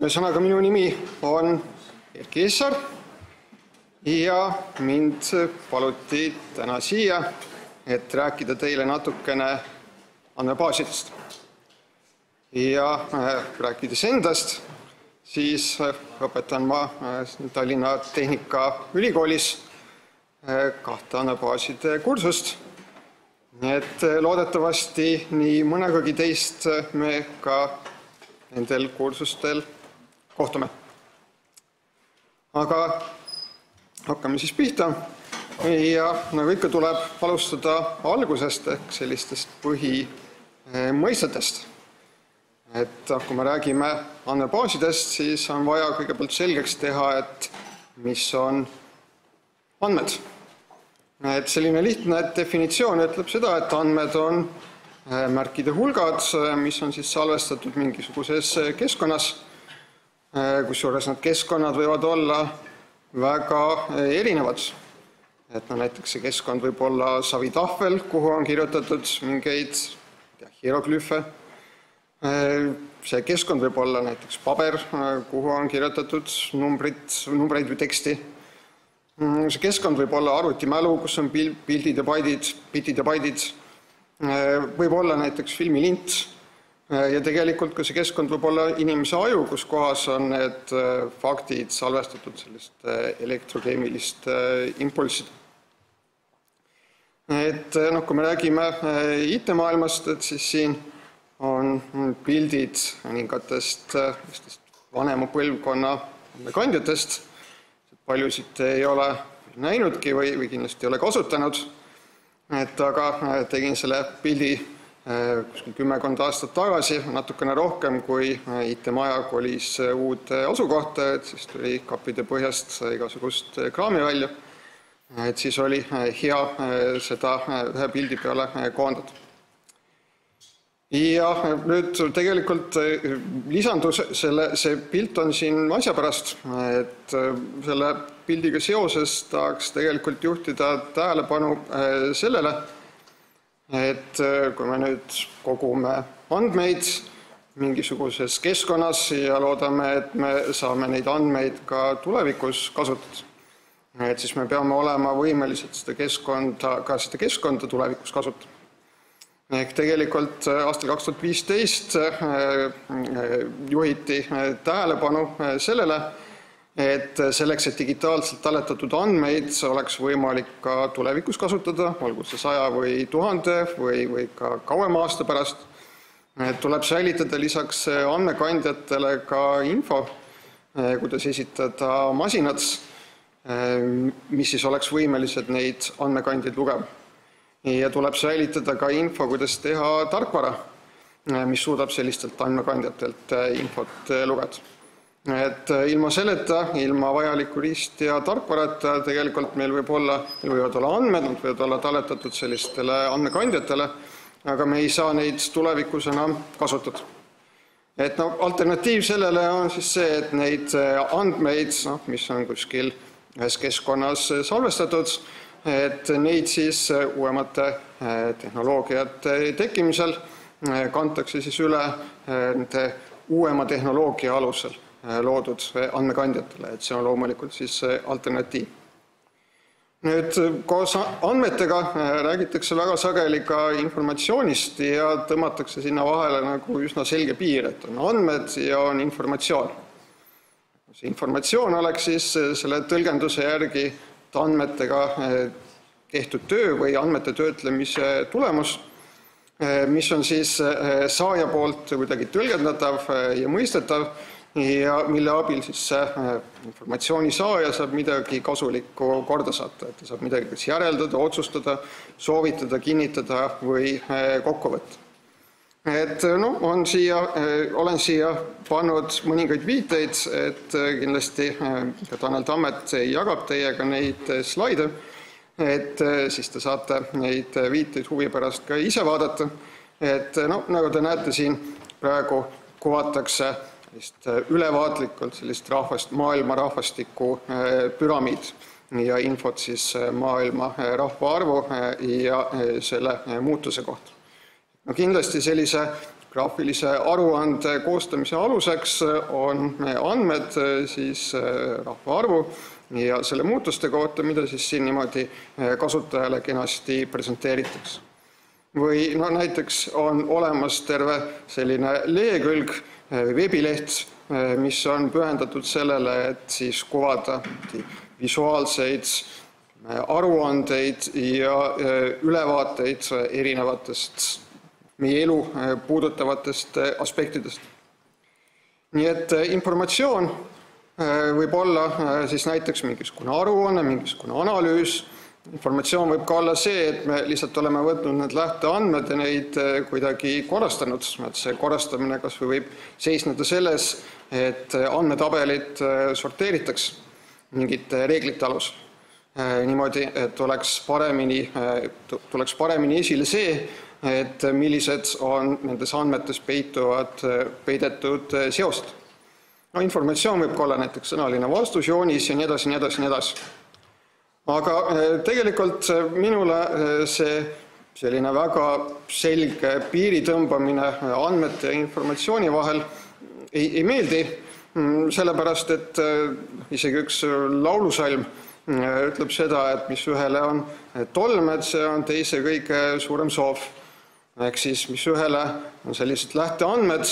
Ühesõnaga, minu nimi on Erki Essar ja mind paluti täna siia, et rääkida teile natukene andmebaasidest. Ja rääkides endast, siis õpetan ma Tallinna Tehnikaülikoolis 2 andmebaaside kursust. Nii et loodetavasti nii mõnegagi teist me ka nendel kursustel kohtume. Aga hakkame siis pihta ja nagu ikka tuleb alustada algusest ehk sellistest põhimõistetest. Et kui me räägime andmebaasidest, siis on vaja kõigepealt selgeks teha, et mis on andmed. Et selline lihtne definitsioon ütleb seda, et andmed on märkide hulgad, mis on siis salvestatud mingisuguses keskkonnas, kusjuures need keskkonnad võivad olla väga erinevad. Et näiteks see keskkond võib olla savitahvel, kuhu on kirjutatud mingeid hieroglüüfe. See keskkond võib olla näiteks paber, kuhu on kirjutatud numbreid või teksti. See keskkond võib olla arvutimälu, kus on bitid ja baidid. Võib olla näiteks filmilint ja tegelikult ka see keskkond võib olla inimese aju, kus kohas on need faktid salvestatud sellist elektrokeemilist impulssid. Et kui me räägime IT-maailmast, et siis siin on pildid mõningatest vanema põlvkonna andmekandjatest. Paljusid ei ole näinudki või kindlasti ei ole kasutanud. Aga tegin selle pildi 10 aastat tagasi, natukene rohkem, kui IT-maja kolis uude asukohta, et siis tuli kappide põhjast igasugust kraami välja. Et siis oli hea seda ühe pildi peale koondada. Ja nüüd tegelikult lisandus see pilt on siin asja pärast, et selle pildiga seoses tahaks tegelikult juhtida tähelepanu sellele, et kui me nüüd kogume andmeid mingisuguses keskkonnas ja loodame, et me saame neid andmeid ka tulevikus kasutada, et siis me peame olema võimelised seda keskkonda tulevikus kasutada. Ehk tegelikult aastal 2015 juhiti tähelepanu sellele, et selleks, et digitaalselt taletatud andmeid oleks võimalik ka tulevikus kasutada, olgu see 100 või 1000 või ka kauema aasta pärast, tuleb säilitada lisaks andmekandjatele ka info, kuidas esitada masinad, mis siis oleks võimelised neid andmekandjaid lugema. Ja tuleb säilitada ka info, kuidas teha tarkvara, mis suudab sellistelt andmekandjatelt infot lugeda. Et ilma selleta, ilma vajaliku riist- ja tarkvarata tegelikult meil võivad olla andmed, nad võivad olla taletatud sellistele andmekandjatele, aga me ei saa neid tulevikus enam kasutada. Et alternatiiv sellele on siis see, et neid andmeid, mis on kuskil ühes keskkonnas salvestatud, et neid siis uuemate tehnoloogiate tekkimisel kantakse siis üle nende uuema tehnoloogia alusel loodud andmekandjatele, et see on loomulikult siis alternatiiv. Nüüd koos andmetega räägitakse väga sageli ka informatsioonist ja tõmmatakse sinna vahele nagu üsna selge piir, et on andmed ja on informatsioon. See informatsioon oleks siis selle tõlgenduse järgi andmetega tehtud töö või andmete töötlemise tulemus, mis on siis saaja poolt kuidagi tõlgendatav ja mõistetav ja mille abil siis informatsiooni saaja saab midagi kasulikku korda saata, et ta saab midagi kas järeldada, otsustada, soovitada, kinnitada või kokku võtta. Et olen siia pannud mõningaid viiteid, et kindlasti ka Tanel Tammet jagab teiega neid slaide, et siis te saate neid viiteid huvi pärast ka ise vaadata. Et nagu te näete siin, praegu kuvatakse ülevaatlikult sellist maailma rahvastiku püramiid ja infot siis maailma rahvaarvu ja selle muutuse kohta. Kindlasti sellise graafilise aruande koostamise aluseks on andmed siis rahvaarvu ja selle muutuste kohta, mida siis siin niimoodi kasutajale kenasti presenteeritakse. Või näiteks on olemas terve selline lehekülg, veebileht, mis on pühendatud sellele, et siis kuvada visuaalseid aruandeid ja ülevaateid erinevatest meie elu puudutavatest aspektidest. Nii et informatsioon võib olla siis näiteks mingisugune aruanne, mingisugune analüüs. Informatsioon võib ka olla see, et me lihtsalt oleme võtnud need lähteandmed ja neid kuidagi korrastanud. See korrastamine kas või võib seisneda selles, et andmetabelit sorteeritakse mingite reeglite alusel. Niimoodi, et tuleks paremini esile see, et millised on nendes andmetes peidetud seosed. Informatsioon võib ka olla näiteks sõnaline vastus, joonis ja nii edasi, nii edasi, nii edasi. Aga tegelikult minule see selline väga selge piiri tõmbamine andmete ja informatsiooni vahel ei meeldi, sellepärast, et isegi üks laulusalm ütleb seda, et mis ühele on tolmed, see on teise kõige suurem soov. Ehk siis, mis ühele on sellised lähteandmed,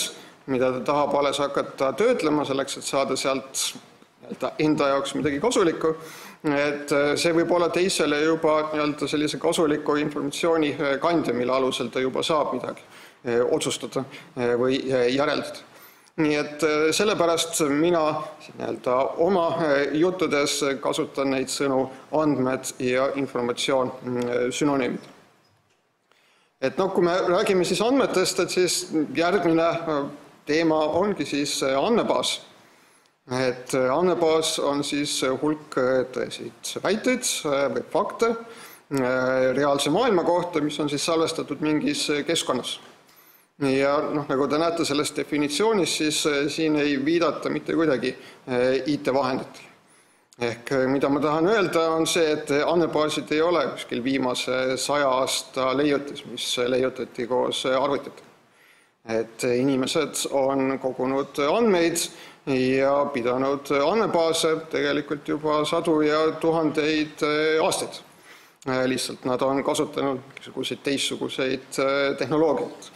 mida ta tahab alles hakata töötlema selleks, et saada sealt enda jaoks midagi kasulikku, et see võib olla teisele juba sellise kasuliku informatsiooni kandja, mille alusel ta juba saab midagi otsustada või järeldada. Nii et sellepärast mina oma juttudes kasutan neid sõnu andmed ja informatsioon synonüümid. Et kui me räägime siis andmetest, et siis järgmine teema ongi siis andmebaas. Et andmebaas on siis hulk tõesid väiteid või fakte reaalse maailma kohta, mis on siis salvestatud mingis keskkonnas. Ja nagu te näete sellest definitsioonist, siis siin ei viidata mitte kuidagi IT-vahenditele. Ehk mida ma tahan öelda on see, et andmebaasid ei ole kuskil viimase 100 aasta leiutis, mis leiutati koos arvutitega. Et inimesed on kogunud andmeid ja pidanud andmebaase tegelikult juba sadu ja tuhandeid aastaid. Lihtsalt nad on kasutanud teistsuguseid tehnoloogiaid,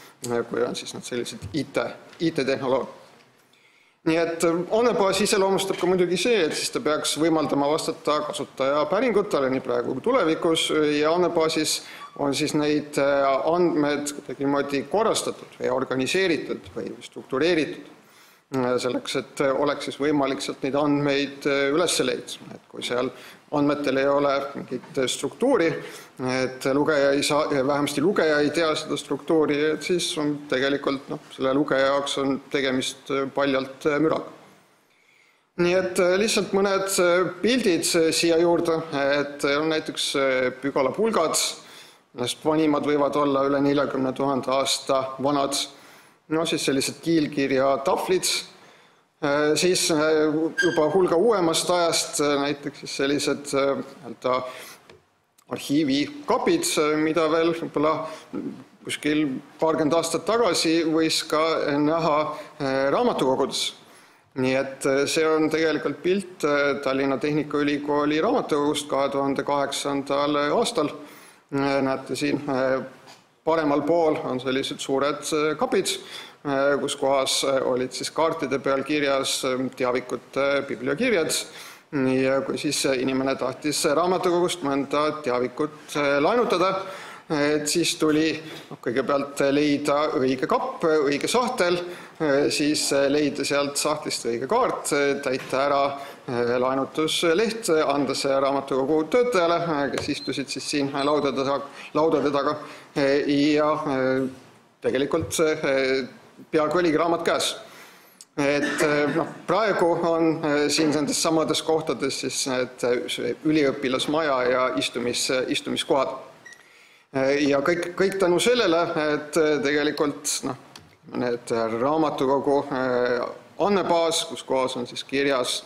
kui on siis nad sellised IT-tehnoloogiad. Nii et andmebaas iseloomustab ka muidugi see, et siis ta peaks võimaldama vastata kasutaja päringutele nii praegu kui tulevikus ja andmebaasis on siis neid andmed kuidagi moodi korrastatud või organiseeritud või struktureeritud selleks, et oleks siis võimalik sealt neid andmeid üles leida. Et kui seal andmetel ei ole mingit struktuuri, et lugeja ei saa, vähemasti lugeja ei tea seda struktuuri, et siis on tegelikult selle lugeja jaoks on tegemist paljalt müraga. Nii et lihtsalt mõned pildid siia juurde, et on näiteks pügalapulgad, nendest vanimad võivad olla üle 40 000 aasta vanad, siis sellised kiilkirja tahvlid, siis juba hulga uuemast ajast näiteks sellised arhiivikapid, mida veel võib-olla kuskil paarkümmend aastat tagasi võis ka näha raamatukogudes. Nii et see on tegelikult pilt Tallinna Tehnikaülikooli raamatukogust 2008. aastal. Näete siin paremal pool on sellised suured kapid, kus kohas olid siis kaartide peal kirjas teavikute bibliokirjad. Ja kui siis inimene tahtis raamatukogust mõnda teavikut laenutada, et siis tuli kõigepealt leida õige kapp, õige sahtel, siis leida sealt sahtlist õige kaart, täita ära laenutusleht, anda see raamatukogu töötajale, kes istusid siis siin laudade taga ja tegelikult peaaegu oligi raamat käes. Et praegu on siin nendes samades kohtades siis üliõpilasmaja ja istumiskohad. Ja kõik tänu sellele, et tegelikult need raamatukogu andmebaas, kus kohas on siis kirjas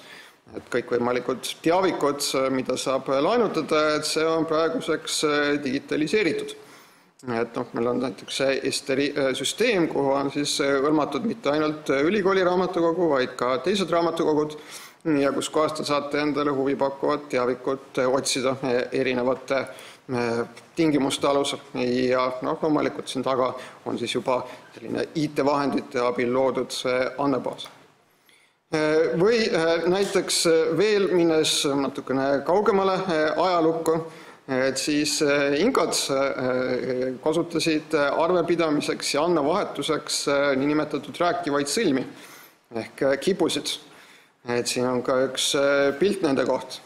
kõikvõimalikud teavikud, mida saab laenutada, et see on praeguseks digitaliseeritud. Et meil on näiteks see Esteri süsteem, kuhu on siis hõlmatud mitte ainult ülikooli raamatukogu, vaid ka teised raamatukogud, ja kus kohast te saate endale huvipakkuvat teavikut otsida erinevate tingimuste alusel. Ja loomulikult siin taga on siis juba selline IT-vahendite abil loodud see andmebaas. Või näiteks veel minnes natukene kaugemale ajalukku, et siis inkad kasutasid arvepidamiseks ja andmevahetuseks niinimetatud rääkivaid sõlmi ehk kipusid. Et siin on ka üks pilt nende kohta.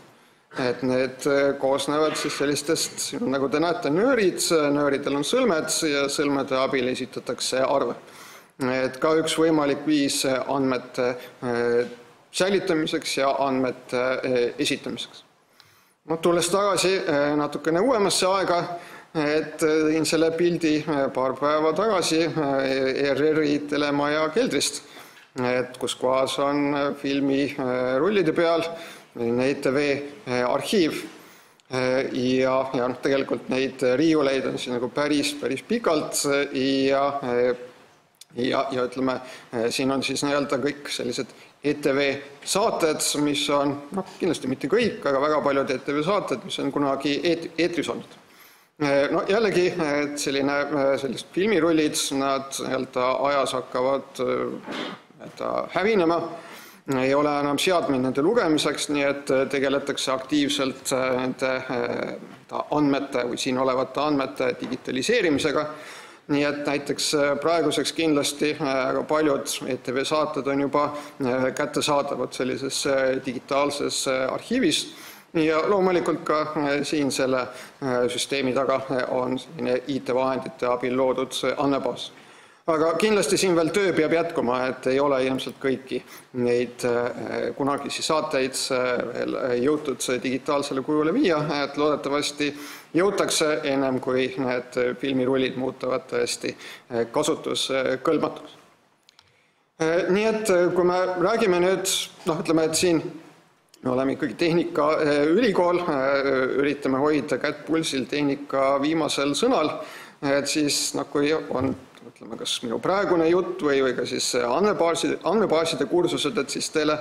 Et need koosnevad siis sellistest, nagu te näete, nööridel on sõlmed ja sõlmede abil esitatakse arve. Et ka üks võimalik viis andmete säilitamiseks ja andmete esitamiseks. Tulles tagasi natukene uuemasse aega, et tõin selle pildi paar päeva tagasi ERR-i telemaja keldrist, et kus kohas on filmirullide peal ETV arhiiv ja tegelikult neid riiuleid on siin nagu päris pikalt ja ütleme, siin on siis nii-öelda kõik sellised ETV saated, mis on, kindlasti mitte kõik, aga väga paljud ETV saated, mis on kunagi eetris olnud. Jällegi, et sellised filmirullid, nad ajas hakkavad hävinema, ei ole enam seadmeid nende lugemiseks, nii et tegeletakse aktiivselt nende andmete või siin olevate andmete digitaliseerimisega. Nii et näiteks praeguseks kindlasti väga paljud ETV saated on juba kättesaadavad sellises digitaalses arhiivis ja loomulikult ka siin selle süsteemi taga on IT-vahendite abil loodud andmebaas. Aga kindlasti siin veel töö peab jätkuma, et ei ole ilmselt kõiki neid kunagisi saateid veel jõutud digitaalsele kujule viia, et loodetavasti jõutakse ennem, kui need filmirullid muutuvad tõesti kasutuskõlbmatuks. Nii et kui me räägime nüüd, ütleme, et siin me oleme ikkagi tehnikaülikool, üritame hoida kätt pulsil tehnika viimasel sõnal, et siis kui on ütleme, kas minu praegune jutt või ka siis andmebaaside kursused, et siis teile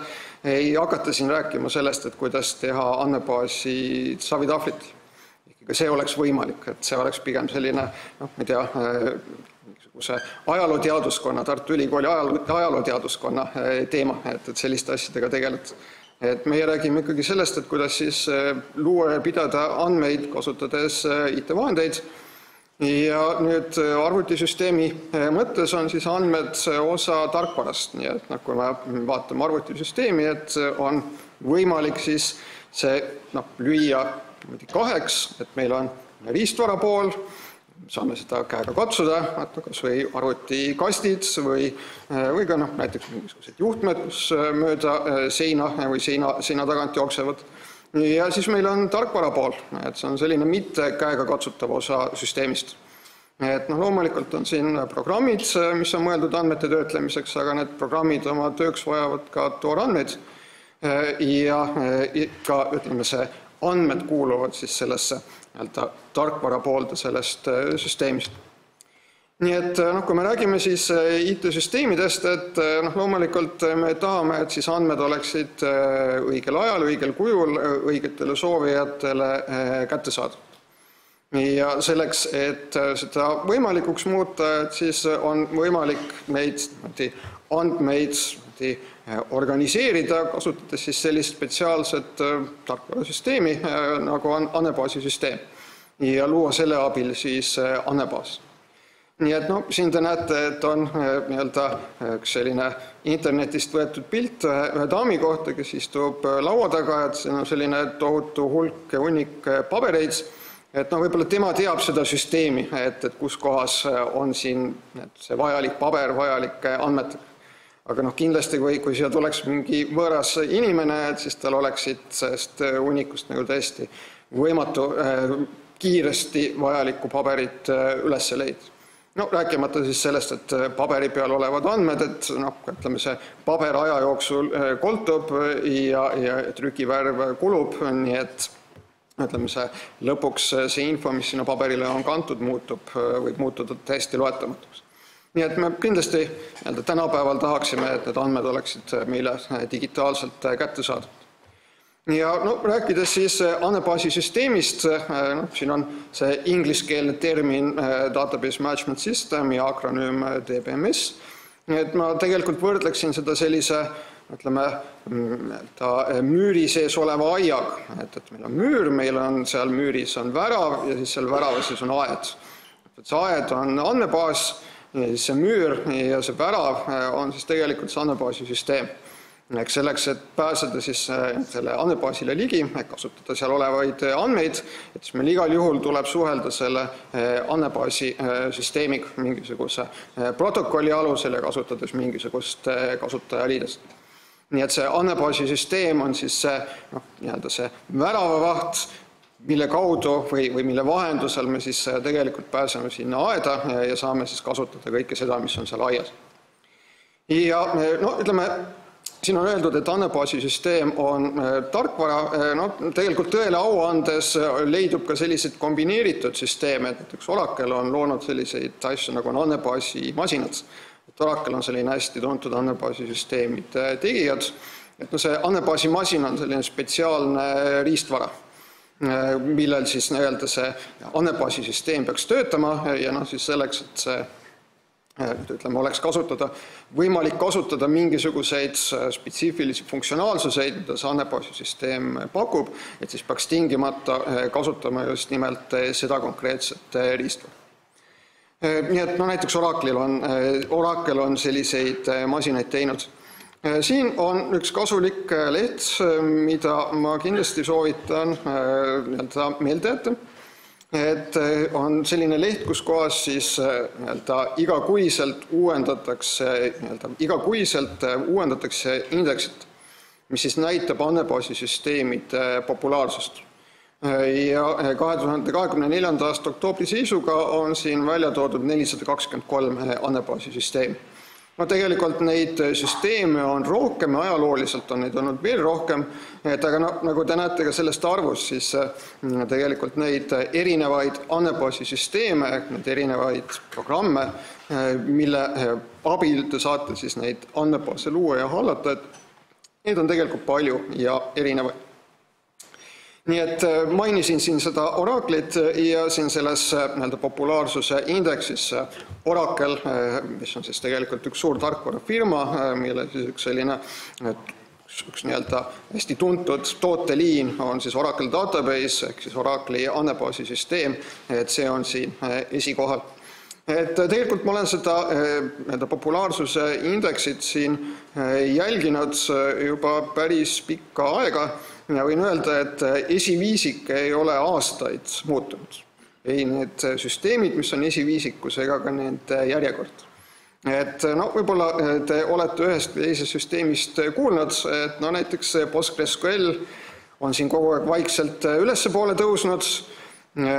ei hakata siin rääkima sellest, et kuidas teha andmebaasi savitahvlitel. Ka see oleks võimalik, et see oleks pigem selline, ma ei tea, mingisuguse ajalooteaduskonna, Tartu Ülikooli ajalooteaduskonna teema, et selliste asjadega tegeled. Et meie räägime ikkagi sellest, et kuidas siis luua ja pidada andmeid kasutades IT-vahendeid. Ja nüüd arvutisüsteemi mõttes on siis andmed osa tarkvarast, nii et kui me vaatame arvutisüsteemi, et on võimalik siis see lüüa kaheks, et meil on riistvara pool, saame seda käega katsuda, kas või arvutikastid või ka näiteks mingisugused juhtmed, kus mööda seina või seina tagant jooksevad. Ja siis meil on tarkvara pool, et see on selline mitte käega katsutav osa süsteemist. Et loomulikult on siin programmid, mis on mõeldud andmete töötlemiseks, aga need programmid oma tööks vajavad ka toorandmeid ja ka, ütleme, see andmed kuuluvad siis sellesse tarkvara poolde sellest süsteemist. Nii et kui me räägime siis IT-süsteemidest, et loomulikult me tahame, et siis andmed oleksid õigel ajal, õigel kujul, õigetele soovijatele kättesaadavad. Ja selleks, et seda võimalikuks muuta, et siis on võimalik neid andmeid organiseerida, kasutades siis sellist spetsiaalset tarkvarasüsteemi, nagu on andmebaasisüsteem ja luua selle abil siis andmebaas. Nii et siin te näete, et on üks selline internetist võetud pilt ühe daami kohta, kes istub laua taga, et see on selline tohutu hunnik pabereid, et võib-olla tema teab seda süsteemi, et kus kohas on siin see vajalik paber, vajalik andmetega. Aga kindlasti, kui siia tuleks mingi võõras inimene, et siis tal oleksid sellest hunnikust tõesti võimatu kiiresti vajalikku paberit üles leida. Rääkimata siis sellest, et paberi peal olevad andmed, et ütleme, see paber aja jooksul koltub ja trükivärv kulub, nii et ütleme lõpuks see info, mis sinna paberile on kantud, võib muutuda täiesti loetamatuks. Nii et me kindlasti tänapäeval tahaksime, et need andmed oleksid meile digitaalselt kättesaadavad. Ja rääkides siis andmebaasi süsteemist, siin on see ingliskeelne termin Database Management System ja akronüüm DBMS. Et ma tegelikult võrdleksin seda sellise, müüri sees oleva aiaga. Et meil on müür, meil on seal müüris on värav ja siis seal väravas siis on aed. See aed on andmebaas, ja siis see müür ja see värav on siis tegelikult see andmebaasi süsteem. Selleks, et pääseda siis selle andmebaasile ligi, kasutada seal olevaid andmeid, et siis meil igal juhul tuleb suhelda selle andmebaasi süsteemiga mingisuguse protokolli alusel ja kasutades mingisugust kasutajaliidest. Nii et see andmebaasi süsteem on siis see väravavaht, mille kaudu või mille vahendusel me siis tegelikult pääseme sinna aeda ja saame siis kasutada kõike seda, mis on seal aias. Ja siin on öeldud, et andmebaasi süsteem on tarkvara, tegelikult tõele au andes leidub ka sellised kombineeritud süsteeme, et näiteks Oracle on loonud selliseid asju nagu on andmebaasi masinad. Oracle on selline hästi tuntud andmebaasi süsteemide tegijad, et see andmebaasi masin on selline spetsiaalne riistvara, millel siis see andmebaasi süsteem peaks töötama ja siis selleks, et see oleks võimalik kasutada mingisuguseid spetsiifilisi funktsionaalsuseid, mida see andmebaasi süsteem pakub, et siis peaks tingimata kasutama just nimelt seda konkreetset riistvara. Nii et näiteks Oracle on selliseid masinaid teinud. Siin on üks kasulik leht, mida ma kindlasti soovitan meelde jätta. Et on selline leht, kus kohas siis igakuiselt uuendatakse indeksit, mis siis näitab andmebaasi süsteemide populaarsust. Ja 2024. aasta oktoobri seisuga on siin välja toodud 423 andmebaasi süsteemi. Tegelikult neid süsteeme on rohkem ja ajalooliselt on neid olnud veel rohkem, aga nagu te näete ka sellest arvust, siis tegelikult neid erinevaid andmebaasi süsteeme, neid erinevaid programme, mille abil te saate siis neid andmebaase luua ja hallata, et neid on tegelikult palju ja erinevaid. Nii et mainisin siin seda Oracle'it ja siin selles populaarsuse indeksis Oracle, mis on siis tegelikult üks suur tarkvarafirma, mille siis üks selline üks hästi tuntud tooteliin on siis Oracle Database ehk siis Oracle'i andmebaasi süsteem, et see on siin esikohal. Et tegelikult ma olen seda populaarsuse indeksit siin jälginud juba päris pikka aega ja võin öelda, et esiviisik ei ole aastaid muutunud. Ei need süsteemid, mis on esiviisikus, ega ka need järjekord. Et võib-olla te olete ühest või teisest süsteemist kuulnud, et näiteks PostgreSQL on siin kogu aeg vaikselt ülespoole tõusnud,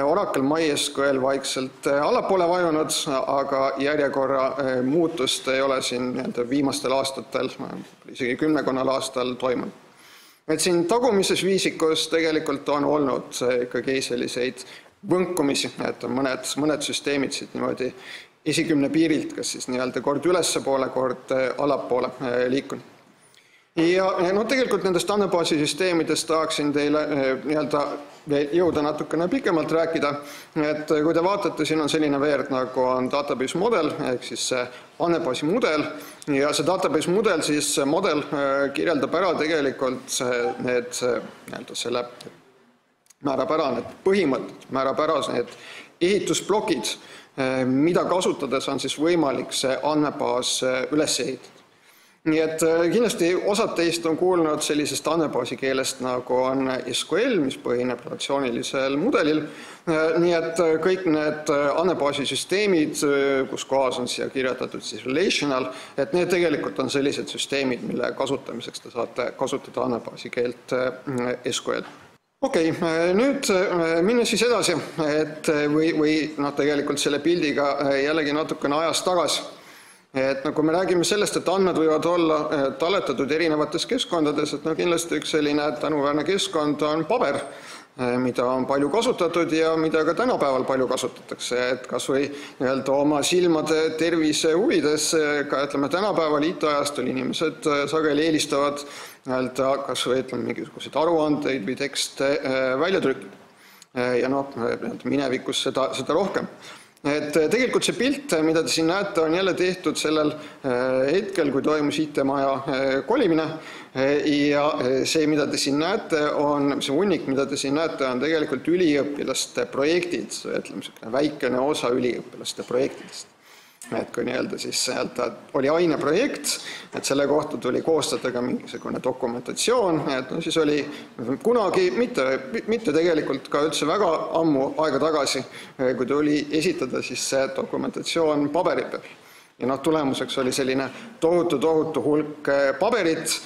Oracle MySQL vaikselt allapoole vajunud, aga järjekorra muutust ei ole siin viimastel aastatel, isegi 10 aastal toimunud. Et siin tagumises viisikus tegelikult on olnud ikkagi selliseid võnkumisi, et on mõned süsteemid siit niimoodi esikümne piirilt, kas siis kord ülespoole, kord allapoole liikunud. Ja tegelikult nendest andmebaasi süsteemidest tahaksin teile jõuda natukene pikemalt rääkida, et kui te vaatate, siin on selline veerd nagu on database mudel, ehk siis see andmebaasi mudel, ja see database mudel siis model kirjeldab ära tegelikult selle määrab ära need põhimõtted, määrab ära need ehitusplokid, mida kasutades on siis võimalik see andmebaas üles ehitada. Nii et kindlasti osad teist on kuulnud sellisest andmebaasi keelest nagu on SQL, mis põhineb relatsioonilisel mudelil. Nii et kõik need andmebaasi süsteemid, kus kohas on siia kirjutatud siis relational, et need tegelikult on sellised süsteemid, mille kasutamiseks te saate kasutada andmebaasi keelt SQL. Okei, nüüd minnes siis edasi, et või tegelikult selle pildiga jällegi natukene ajas tagasi. Et kui me räägime sellest, et andmed võivad olla talletatud erinevates keskkondades, et kindlasti üks selline tänuväärne keskkond on paber. mida on palju kasutatud ja mida ka tänapäeval palju kasutatakse, et kas või oma silmade tervise huvides, ka tänapäeval IT-ajastul inimesed sageli eelistavad kas või mingisuguseid aruandeid või tekste välja trükkida. Ja minevikus seda rohkem. Et tegelikult see pilt, mida te siin näete, on jälle tehtud sellel hetkel, kui toimus IT-maja kolimine ja see, mida te siin näete, see hunnik, mida te siin näete, on tegelikult üliõpilaste projektid, väikene osa üliõpilaste projektidest. Et kui siis oli aineprojekt, et selle kohta tuli koostada ka mingisugune dokumentatsioon, et siis oli kunagi, mitte tegelikult ka üldse väga ammu aega tagasi, kui tuli esitada siis see dokumentatsioon paberi peal. Ja tulemuseks oli selline tohutu hulk paberit,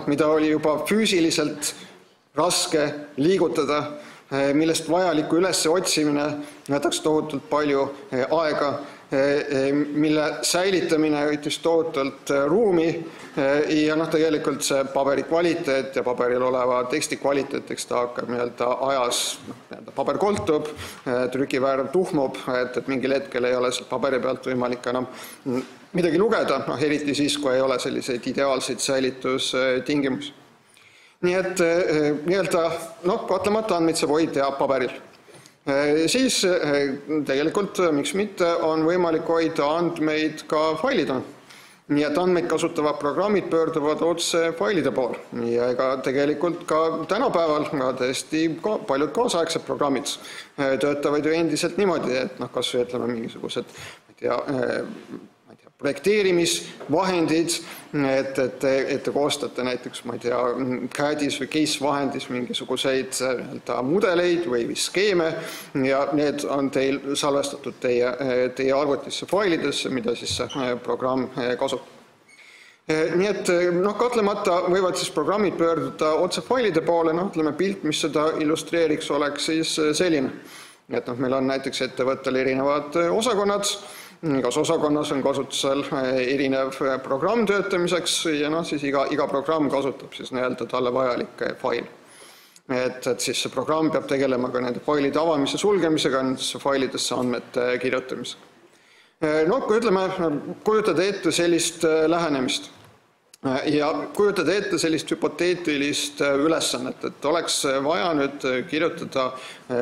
mida oli juba füüsiliselt raske liigutada, millest vajaliku üles otsimine võtaks tohutult palju aega, mille säilitamine võttis tohutult ruumi ja tegelikult see paberi kvaliteet ja paberil oleva teksti kvaliteet, eks ta hakkab ajas, paber koltub, trükivärv tuhmub, et mingil hetkel ei ole paberi pealt võimalik enam midagi lugeda, eriti siis, kui ei ole selliseid ideaalseid säilitustingimusi. Nii et kahtlemata andmeid saab hoida paberil. Siis tegelikult, miks mitte, on võimalik hoida andmeid ka failidena. Nii et andmeid kasutavad programmid pöörduvad otse failide pool. Ja ega tegelikult ka tänapäeval tõesti paljud kaasaegsed programmid töötavad ju endiselt niimoodi, et kas või mingisugused projekteerimisvahendid, et te koostate näiteks, CAD-is või case-vahendis mingisuguseid mudeleid või skeeme ja need on teil salvestatud teie arvutisse failidesse, mida siis see programm kasutab. Nii et kahtlemata võivad siis programmid pöörduda otse failide poole, pilt, mis seda illustreeriks, oleks siis selline. Et meil on näiteks ettevõttel erinevad osakonnad, igas osakonnas on kasutusel erinev programm töötamiseks ja siis iga programm kasutab siis talle vajalikke faile. Et siis see programm peab tegelema ka nende failide avamise sulgemisega, nendesse failidesse andmete kirjutamisega. Kui kujutada ette sellist lähenemist ja kujutada ette sellist hüpoteetilist ülesannet, et oleks vaja nüüd kirjutada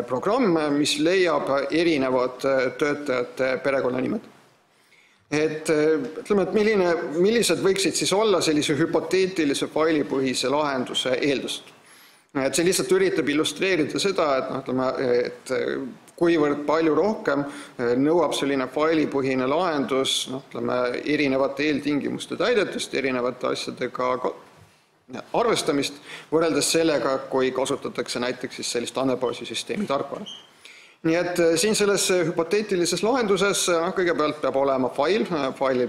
programme, mis leiab erinevad töötajate perekonnanimed. Et millised võiksid siis olla sellise hüpoteetilise failipõhise lahenduse eeldused. Et see lihtsalt üritab illustreerida seda, et kuivõrd palju rohkem nõuab selline failipõhine lahendus erinevate eeltingimuste täidetust, erinevate asjadega arvestamist, võrreldes sellega, kui kasutatakse näiteks sellist andmebaasisüsteemi tarkvara. Nii et siin selles hüpoteetilises lahenduses kõigepealt peab olema failil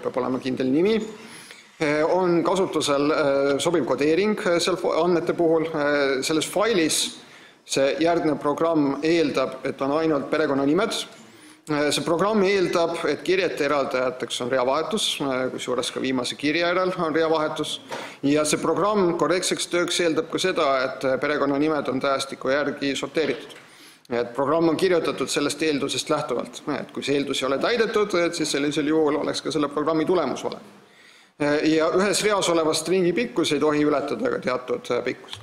peab olema kindel nimi, on kasutusel sobiv kodeering seal andmete puhul, selles failis see järgnev programm eeldab, et on ainult perekonnanimed. See programm eeldab, et kirjete eraldajateks on reavahetus, kusjuures ka viimase kirja järel on reavahetus. Ja see programm korrektseks tööks eeldab ka seda, et perekonnanimed on tähestiku järgi sorteeritud. Et programm on kirjutatud sellest eeldusest lähtuvalt. Et kui see eeldus ei ole täidetud, siis sellisel juhul oleks ka selle programmi tulemus vale. Ja ühes reas oleva stringi pikkus ei tohi ületada ka teatud pikkust.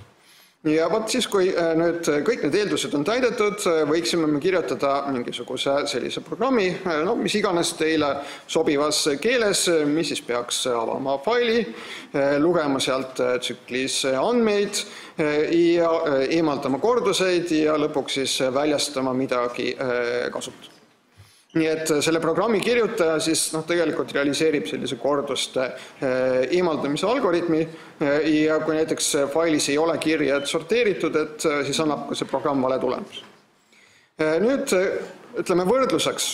Ja siis, kui nüüd kõik need eeldused on täidetud, võiksime me kirjutada mingisuguse sellise programmi, mis iganes teile sobivas keeles, mis siis peaks avama faili, lugema sealt tsüklis andmeid ja eemaldama korduseid ja lõpuks siis väljastama midagi kasutada. Nii et selle programmi kirjutaja siis tegelikult realiseerib sellise korduste eemaldamise algoritmi ja kui näiteks failis ei ole kirjad sorteeritud, et siis annab ka see programm vale tulemus. Nüüd ütleme võrdluseks,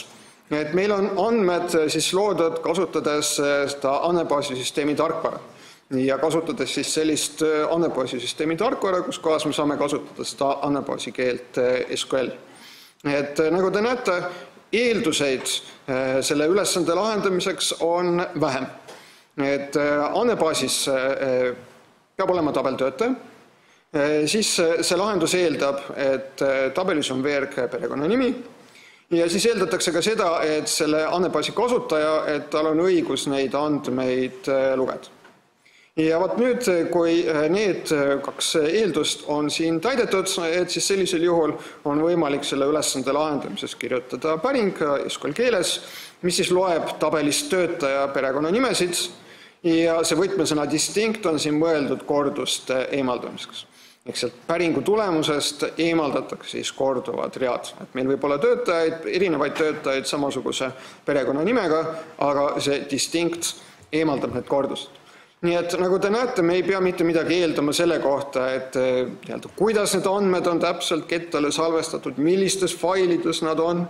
et meil on andmed siis loodud kasutades seda andmebaasisüsteemi tarkvara ja kasutades siis sellist andmebaasisüsteemi tarkvara, kus kohas me saame kasutada seda andmebaasi keelt SQL. Et nagu te näete, eelduseid selle ülesande lahendamiseks on vähem. Et andmebaasis peab olema tabeltöötaja, siis see lahendus eeldab, et tabelis on veerg perekonnanimi ja siis eeldatakse ka seda, et selle andmebaasi kasutaja, et tal on õigus neid andmeid lugeda. Ja võt nüüd, kui need kaks eeldust on siin täidetud, et siis sellisel juhul on võimalik selle ülesande lahendamises kirjutada päring SQL keeles, mis siis loeb tabelist töötaja perekonnanimesid ja see võtmesõna distinct on siin mõeldud korduste eemaldamiseks. Ehk sealt päringu tulemusest eemaldatakse siis korduvad read. Et meil võib olla töötajaid, erinevaid töötajaid samasuguse perekonnanimega, aga see distinct eemaldab need kordused. Nii et nagu te näete, me ei pea mitte midagi eeldama selle kohta, et kuidas need andmed on täpselt kettale salvestatud, millistes failides nad on.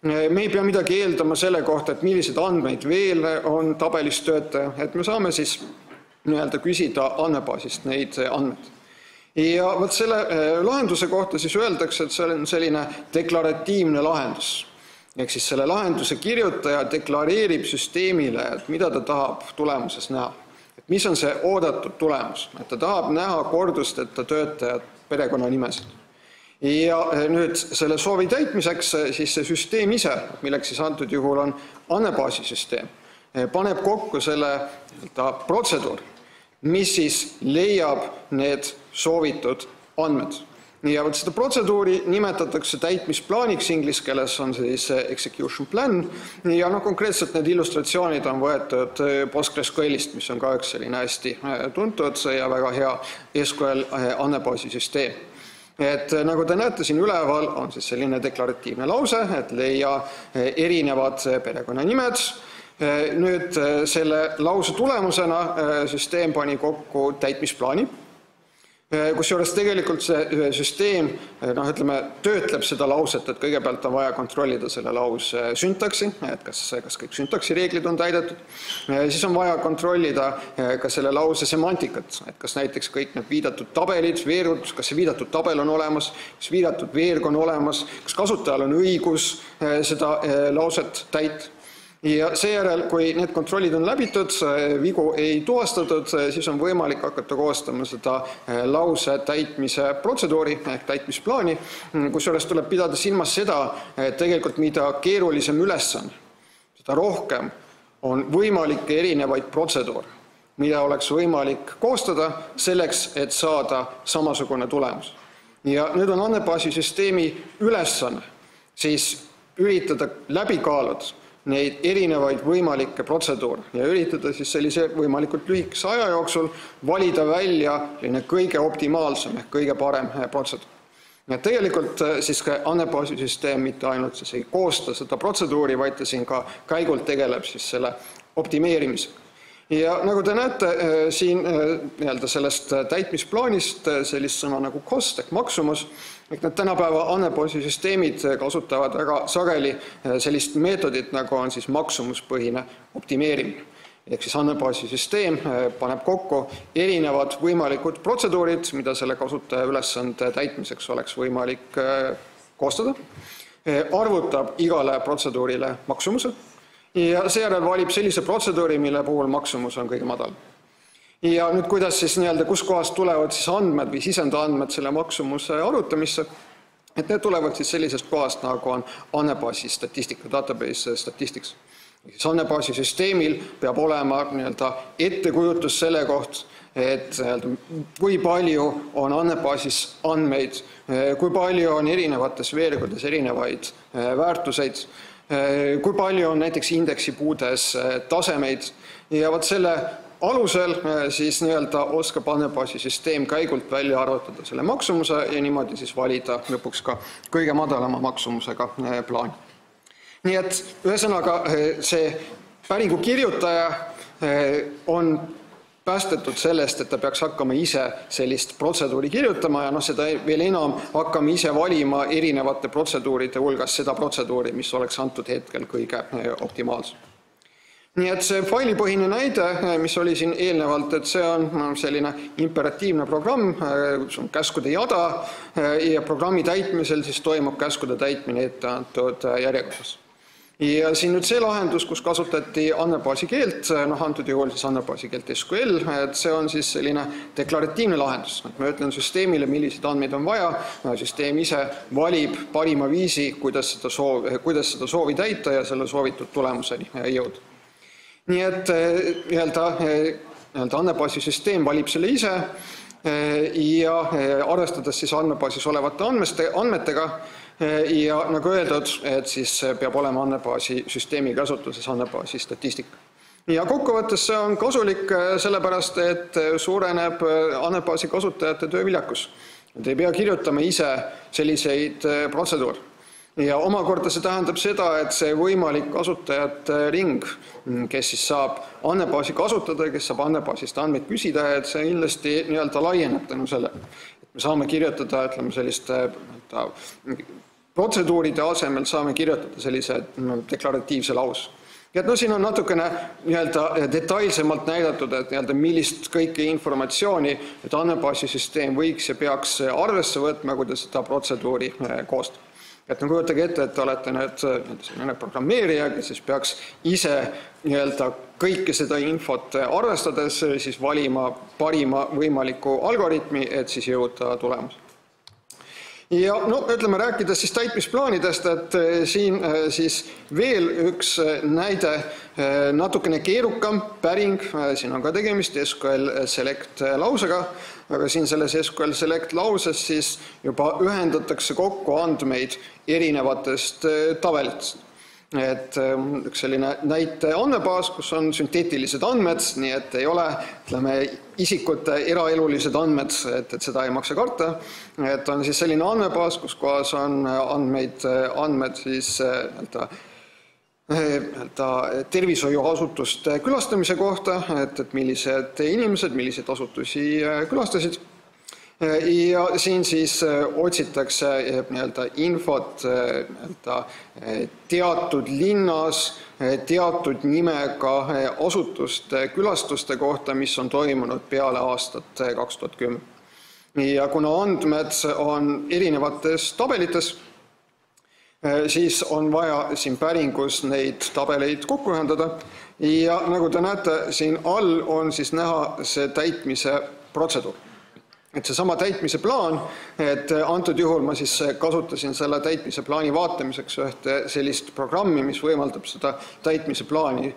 Me ei pea midagi eeldama selle kohta, et millised andmeid veel on tabelis töötaja, et me saame siis küsida andmebaasist neid andmeid. Ja võt selle lahenduse kohta siis öeldakse, et see on selline deklaratiivne lahendus. Ehk siis selle lahenduse kirjutaja deklareerib süsteemile, et mida ta tahab tulemuses näha. Et mis on see oodatud tulemus? Et ta tahab näha kordusteta töötajad perekonnanimesid. Ja nüüd selle soovi täitmiseks siis see süsteem ise, milleks siis antud juhul on andmebaasisüsteem, paneb kokku selle protseduuri, mis siis leiab need soovitud andmed. Ja võt seda protseduuri nimetatakse täitmisplaaniks, inglise keeles on siis execution plan ja konkreetselt need illustratsioonid on võetud PostgreSQList, mis on ka üks selline hästi tuntud ja väga hea SQL andmebaasisüsteem. Et nagu te näete siin üleval on siis selline deklaratiivne lause, et leia erinevad perekonnanimed. Nüüd selle lause tulemusena süsteem pani kokku täitmisplaani, kusjuures tegelikult see süsteem töötleb seda lauset, et kõigepealt on vaja kontrollida selle lause syntaksi, et kas kõik syntaksi reeglid on täidetud. Siis on vaja kontrollida ka selle lause semantikat, et kas näiteks kõik need viidatud tabelid, veerud, kas see viidatud tabel on olemas, kas viidatud veerg on olemas, kas kasutajal on õigus seda lauset täita. Ja seejärel, kui need kontrollid on läbitud, vigu ei tuvastatud, siis on võimalik hakata koostama seda lause täitmise protseduuri ehk täitmisplaani, kusjuures tuleb pidada silmas seda, et tegelikult mida keerulisem ülesanne, seda rohkem on võimalik erinevaid protseduure, mida oleks võimalik koostada selleks, et saada samasugune tulemus. Ja nüüd on andmebaasisüsteemi ülesanne siis üritada läbi kaaluda neid erinevaid võimalikke protseduure ja üritada siis sellise võimalikult lühikese aja jooksul valida välja kõige optimaalsem ehk kõige parem protseduur. Ja tegelikult siis ka andmebaasisüsteem mitte ainult siis ei koosta seda protseduuri, vaid ta siin ka käigult tegeleb siis selle optimeerimisega. Ja nagu te näete siin sellest täitmisplaanist sellist sõna nagu cost ehk maksumus, ehk need tänapäeva andmebaasisüsteemid kasutavad väga sageli sellist meetodit, nagu on siis maksumuspõhine optimeerimine. Ehk siis andmebaasisüsteem paneb kokku erinevad võimalikud protseduurid, mida selle kasutaja ülesande täitmiseks oleks võimalik koostada, arvutab igale protseduurile maksumuse ja seejärel valib sellise protseduuri, mille puhul maksumus on kõige madal. Ja nüüd kuidas siis kus kohast tulevad siis andmed või sisendandmed selle maksumuse arvutamisse, et need tulevad siis sellisest kohast, nagu on andmebaasi statistika, database statistics. Andmebaasisüsteemil peab olema ettekujutus selle koht, et kui palju on andmebaasis andmeid, kui palju on erinevates veergudes erinevaid väärtuseid, kui palju on näiteks indeksipuudes tasemeid ja võt selle alusel siis oskab andmebaasisüsteem käigult välja arvutada selle maksumuse ja niimoodi siis valida lõpuks ka kõige madalama maksumusega plaani. Nii et ühesõnaga see päringu kirjutaja on päästetud sellest, et ta peaks hakkama ise sellist protseduuri kirjutama ja seda veel enam hakkame ise valima erinevate protseduuride hulgas seda protseduuri, mis oleks antud hetkel kõige optimaalsem. Nii et see failipõhine näide, mis oli siin eelnevalt, et see on selline imperatiivne programm, see on käskude jada ja programmi täitmisel siis toimub käskude täitmine ette antud järjekorras. Ja siin nüüd see lahendus, kus kasutati andmebaasi keelt, antud juhul siis andmebaasi keelt SQL, et see on siis selline deklaratiivne lahendus. Ma ütlen süsteemile, milliseid andmeid on vaja, süsteem ise valib parima viisi, kuidas seda soovi täita ja selle soovitud tulemuseni jõuda. Nii et andmebaasi süsteem valib selle ise ja arvestades siis andmebaasis olevate andmetega, ja nagu öeldud, et siis peab olema andmebaasi süsteemi kasutuses andmebaasi statistika. Ja kokkuvõttes see on kasulik sellepärast, et suureneb andmebaasi kasutajate tööviljakus. Te ei pea kirjutama ise selliseid protseduure. Ja omakorda see tähendab seda, et see võimalik kasutajate ring, kes siis saab andmebaasi kasutada, kes saab andmebaasist andmeid küsida, et see kindlasti laieneb tänu sellele. Me saame kirjutada, selliste protseduuride asemel saame kirjutada sellise deklaratiivse lause. Ja siin on natukene detailsemalt näidatud, et millist kõike informatsiooni andmebaasi süsteem võiks ja peaks arvesse võtma, kui ta seda protseduuri koostab. Et kujutage ette, et te olete nüüd programmeerija, kes siis peaks ise kõike seda infot arvestades siis valima parima võimaliku algoritmi, et siis jõuda tulemus. Ja rääkides siis täitmisplaanidest, et siin siis veel üks näide natukene keerukam päring, siin on ka tegemist SQL Select lausega, aga siin selles SQL Select lauses siis juba ühendatakse kokku andmeid erinevatest tabelitest. Et üks selline näite andmebaas, kus on sünteetilised andmed, nii et ei ole isikute eraelulised andmed, et seda ei maksa karta. Et on siis selline andmebaas, kus kohas on andmed siis tervishoiuasutuste külastamise kohta, et millised inimesed, milliseid asutusi külastasid. Ja siin siis otsitakse infot teatud linnas, teatud nimega asutuste külastuste kohta, mis on toimunud peale aastat 2010. Ja kuna andmed on erinevates tabelites, siis on vaja siin päringus neid tabeleid kokku ühendada. Ja nagu te näete, siin all on siis näha see täitmise protseduur. Et see sama täitmise plaan, et antud juhul ma siis kasutasin selle täitmise plaani vaatamiseks ühte sellist programmi, mis võimaldab seda täitmise plaani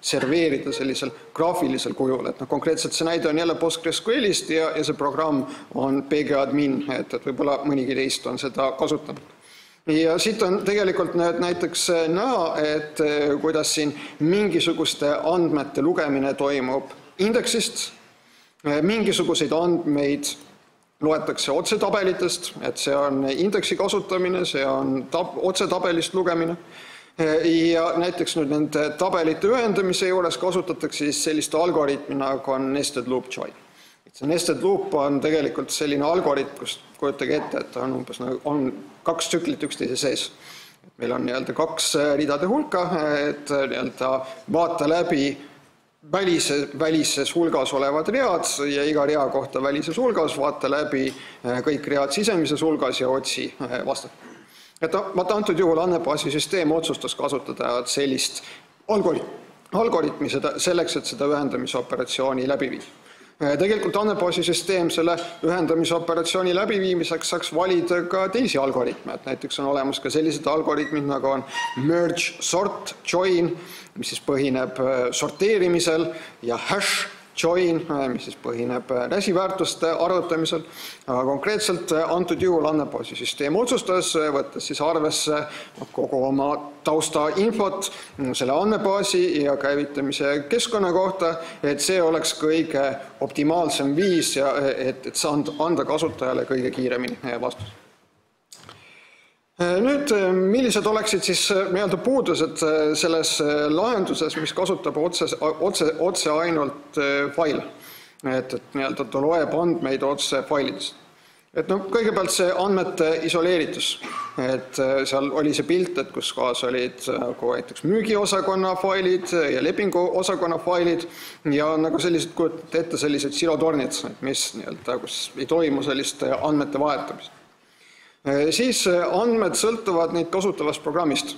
serveerida sellisel graafilisel kujul. Et konkreetselt see näide on jälle PostgreSQList ja see programm on pgadmin, et võib-olla mõnigi teist on seda kasutanud. Ja siit on tegelikult näiteks näha, et kuidas siin mingisuguste andmete lugemine toimub indeksist, mingisuguseid andmeid loetakse otsetabelitest, et see on indeksi kasutamine, see on otsetabelist lugemine. Ja näiteks nüüd nende tabelite ühendamise juures kasutatakse siis sellist algoritmi, nagu on nested loop join. See nested loop on tegelikult selline algoritm, kus kujutage ette, et on kaks tsüklit üksteise sees. Meil on kaks ridade hulka, et vaata läbi välises hulgas olevad read ja iga rea kohta välises hulgas vaata läbi kõik read sisemises hulgas ja otsi vastat. Et antud juhul andmebaasi süsteem otsustas kasutada sellist algoritmi selleks, et seda ühendamisoperatsiooni läbi viia. Tegelikult andmebaasi süsteem selle ühendamisoperatsiooni läbiviimiseks saaks valida ka teisi algoritme, et näiteks on olemas ka sellised algoritmid, nagu on merge, sort, join, mis siis põhineb sorteerimisel ja hash join, mis siis põhineb räsiväärtuste arvutamisel. Aga konkreetselt antud juhul andmebaasi süsteem otsustas, võttes siis arvesse kogu oma tausta infot selle andmebaasi ja käivitamise keskkonna kohta, et see oleks kõige optimaalsem viis, et anda kasutajale kõige kiiremini vastus. Nüüd, millised oleksid siis puudused selles lahenduses, mis kasutab otse ainult faile, et ta loeb andmeid otse failidest. Kõigepealt see andmete isoleeritus, et seal oli see pilt, et kus kohas olid näiteks müügiosakonna failid ja lepinguosakonna failid ja nagu sellised kujutate ette sellised silotornid, mis kus ei toimu sellist andmete vahetamist. Siis andmed sõltuvad neid kasutavast programmist.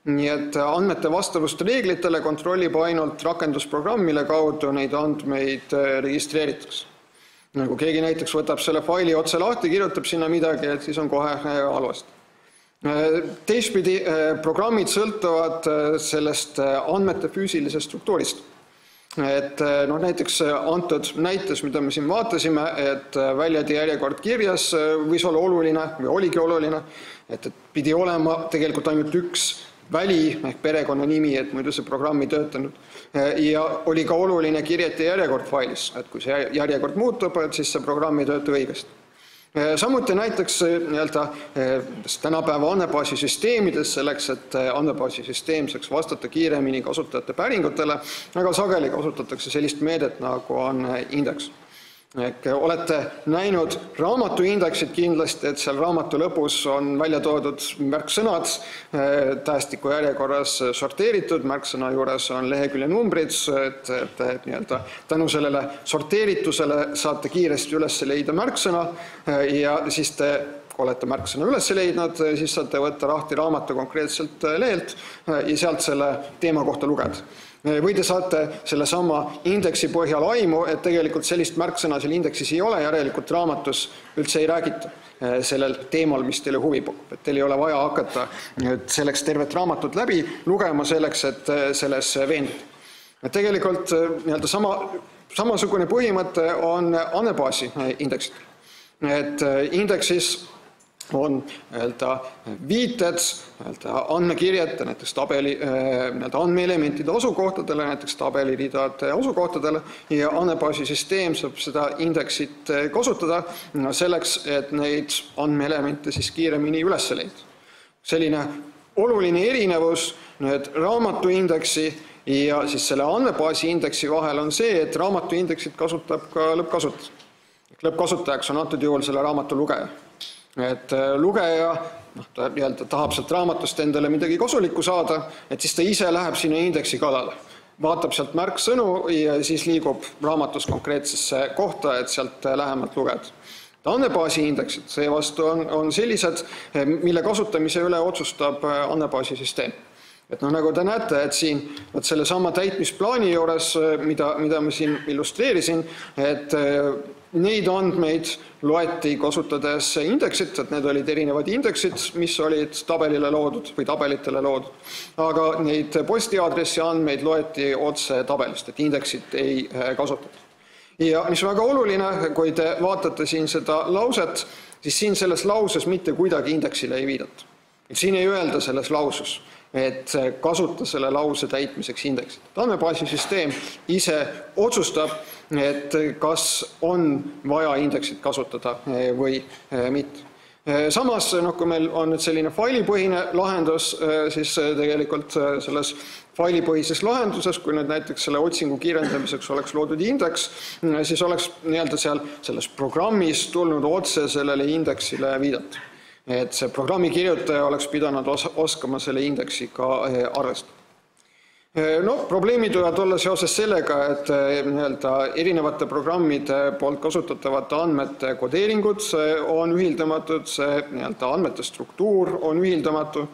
Nii et andmete vastavust reeglitele kontrollib ainult rakendusprogramm, mille kaudu neid andmeid registreeritakse. Nagu keegi näiteks võtab selle faili otse lahti, kirjutab sinna midagi, et siis on kohe halvasti. Teistpidi programmid sõltuvad sellest andmete füüsilisest struktuurist. Et näiteks antud näites, mida me siin vaatasime, et väljade järjekord kirjas võis olla oluline või oligi oluline, et pidi olema tegelikult ainult üks väli ehk perekonnanimi, et muidu see programm ei töötanud. Ja oli ka oluline kirjete järjekord failis, et kui see järjekord muutub, et siis see programm ei tööta õigesti. Samuti näiteks tänapäeva andmebaasi süsteemides selleks, et andmebaasi süsteem saaks vastata kiiremini kasutajate päringutele, aga sageli kasutatakse sellist meedet, nagu on indeks. Olete näinud raamatuindeksit kindlasti, et seal raamatu lõpus on välja toodud märksõnad, tähestiku järjekorras sorteeritud, märksõna juures on lehekülje numbrid, et tänu sellele sorteeritusele saate kiiresti üles leida märksõna ja siis kui olete märksõna üles leidnud, siis saate võtta lahti raamatu konkreetselt lehelt ja sealt selle teema kohta lugeda. Või te saate selle sama indeksi põhjal aimu, et tegelikult sellist märksõna seal indeksis ei ole, järelikult raamatus üldse ei räägita sellel teemal, mis teile huvi pakub. Et teil ei ole vaja hakata selleks tervet raamatut läbi lugema selleks, et selles veenduda. Tegelikult samasugune põhimõte on andmebaasi indeksid. Et indeksis on viited andmekirjete, näiteks tabeli andmeelementide asukohtadele, näiteks tabeliridade asukohtadele ja andmebaasi süsteem saab seda indeksit kasutada selleks, et neid andmeelemente siis kiiremini üles leida. Selline oluline erinevus raamatuindeksi ja siis selle andmebaasi indeksi vahel on see, et raamatuindeksit kasutab ka lõppkasutaja. Lõppkasutajaks on antud juhul selle raamatu lugeja. Et lugeja tahab sealt raamatust endale midagi kasulikku saada, et siis ta ise läheb sinna indeksi kallale. Vaatab sealt märksõnu ja siis liigub raamatus konkreetsesse kohta, et sealt lähemalt lugeda. Andmebaasi indeksid seevastu on sellised, mille kasutamise üle otsustab andmebaasi süsteem. Et nagu te näete, et siin selle sama täitmisplaani juures, mida ma siin illustreerisin, et neid andmeid loeti kasutades indeksit, et need olid erinevad indeksid, mis olid tabelile loodud või tabelitele loodud. Aga neid postiaadressi andmeid loeti otse tabelist, et indeksit ei kasutatud. Ja mis väga oluline, kui te vaatate siin seda lauset, siis siin selles lauses mitte kuidagi indeksile ei viidata. Siin ei öelda selles lauses, et kasuta selle lause täitmiseks indeksit. Andmebaasi süsteem ise otsustab, et kas on vaja indeksit kasutada või mitte. Samas, kui meil on nüüd selline failipõhine lahendus, siis tegelikult selles failipõhises lahenduses, kui nüüd näiteks selle otsingu kiirendamiseks oleks loodud indeks, siis oleks seal selles programmis tulnud otse sellele indeksile viidata. Et see programmi kirjutaja oleks pidanud oskama selle indeksiga arvestada. Probleemid võivad olla seoses sellega, et erinevate programmide poolt kasutatavate andmete kodeeringud on ühildamatud, see andmete struktuur on ühildamatu,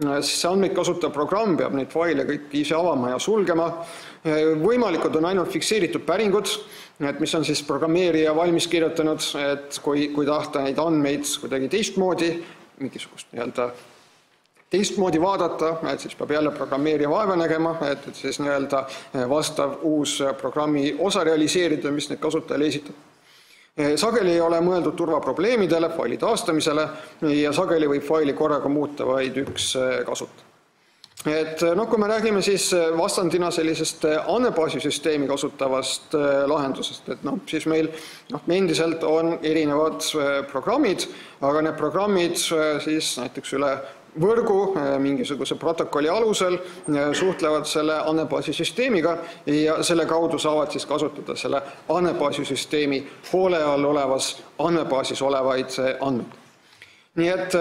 siis see andmeid kasutav programm peab neid faile kõik ise avama ja sulgema. Võimalikud on ainult fikseeritud päringud, mis on siis programmeerija valmis kirjutanud, et kui tahta neid andmeid kuidagi teistmoodi, mingisugust teistmoodi vaadata, et siis peab jälle programmeerija vaeva nägema, et siis vastav uus programmi osa realiseerida, mis need kasutajale esitab. Sageli ei ole mõeldud turvaprobleemidele, faili taastamisele ja sageli võib faili korraga muuta vaid üks kasutaja. Et kui me räägime siis vastandina sellisest andmebaasisüsteemi kasutavast lahendusest, et siis meil endiselt on erinevad programmid, aga need programmid siis näiteks üle võrgu mingisuguse protokolli alusel suhtlevad selle andmebaasisüsteemiga ja selle kaudu saavad siis kasutada selle andmebaasisüsteemi hoole all olevas andmebaasis olevaid andmeid. Nii et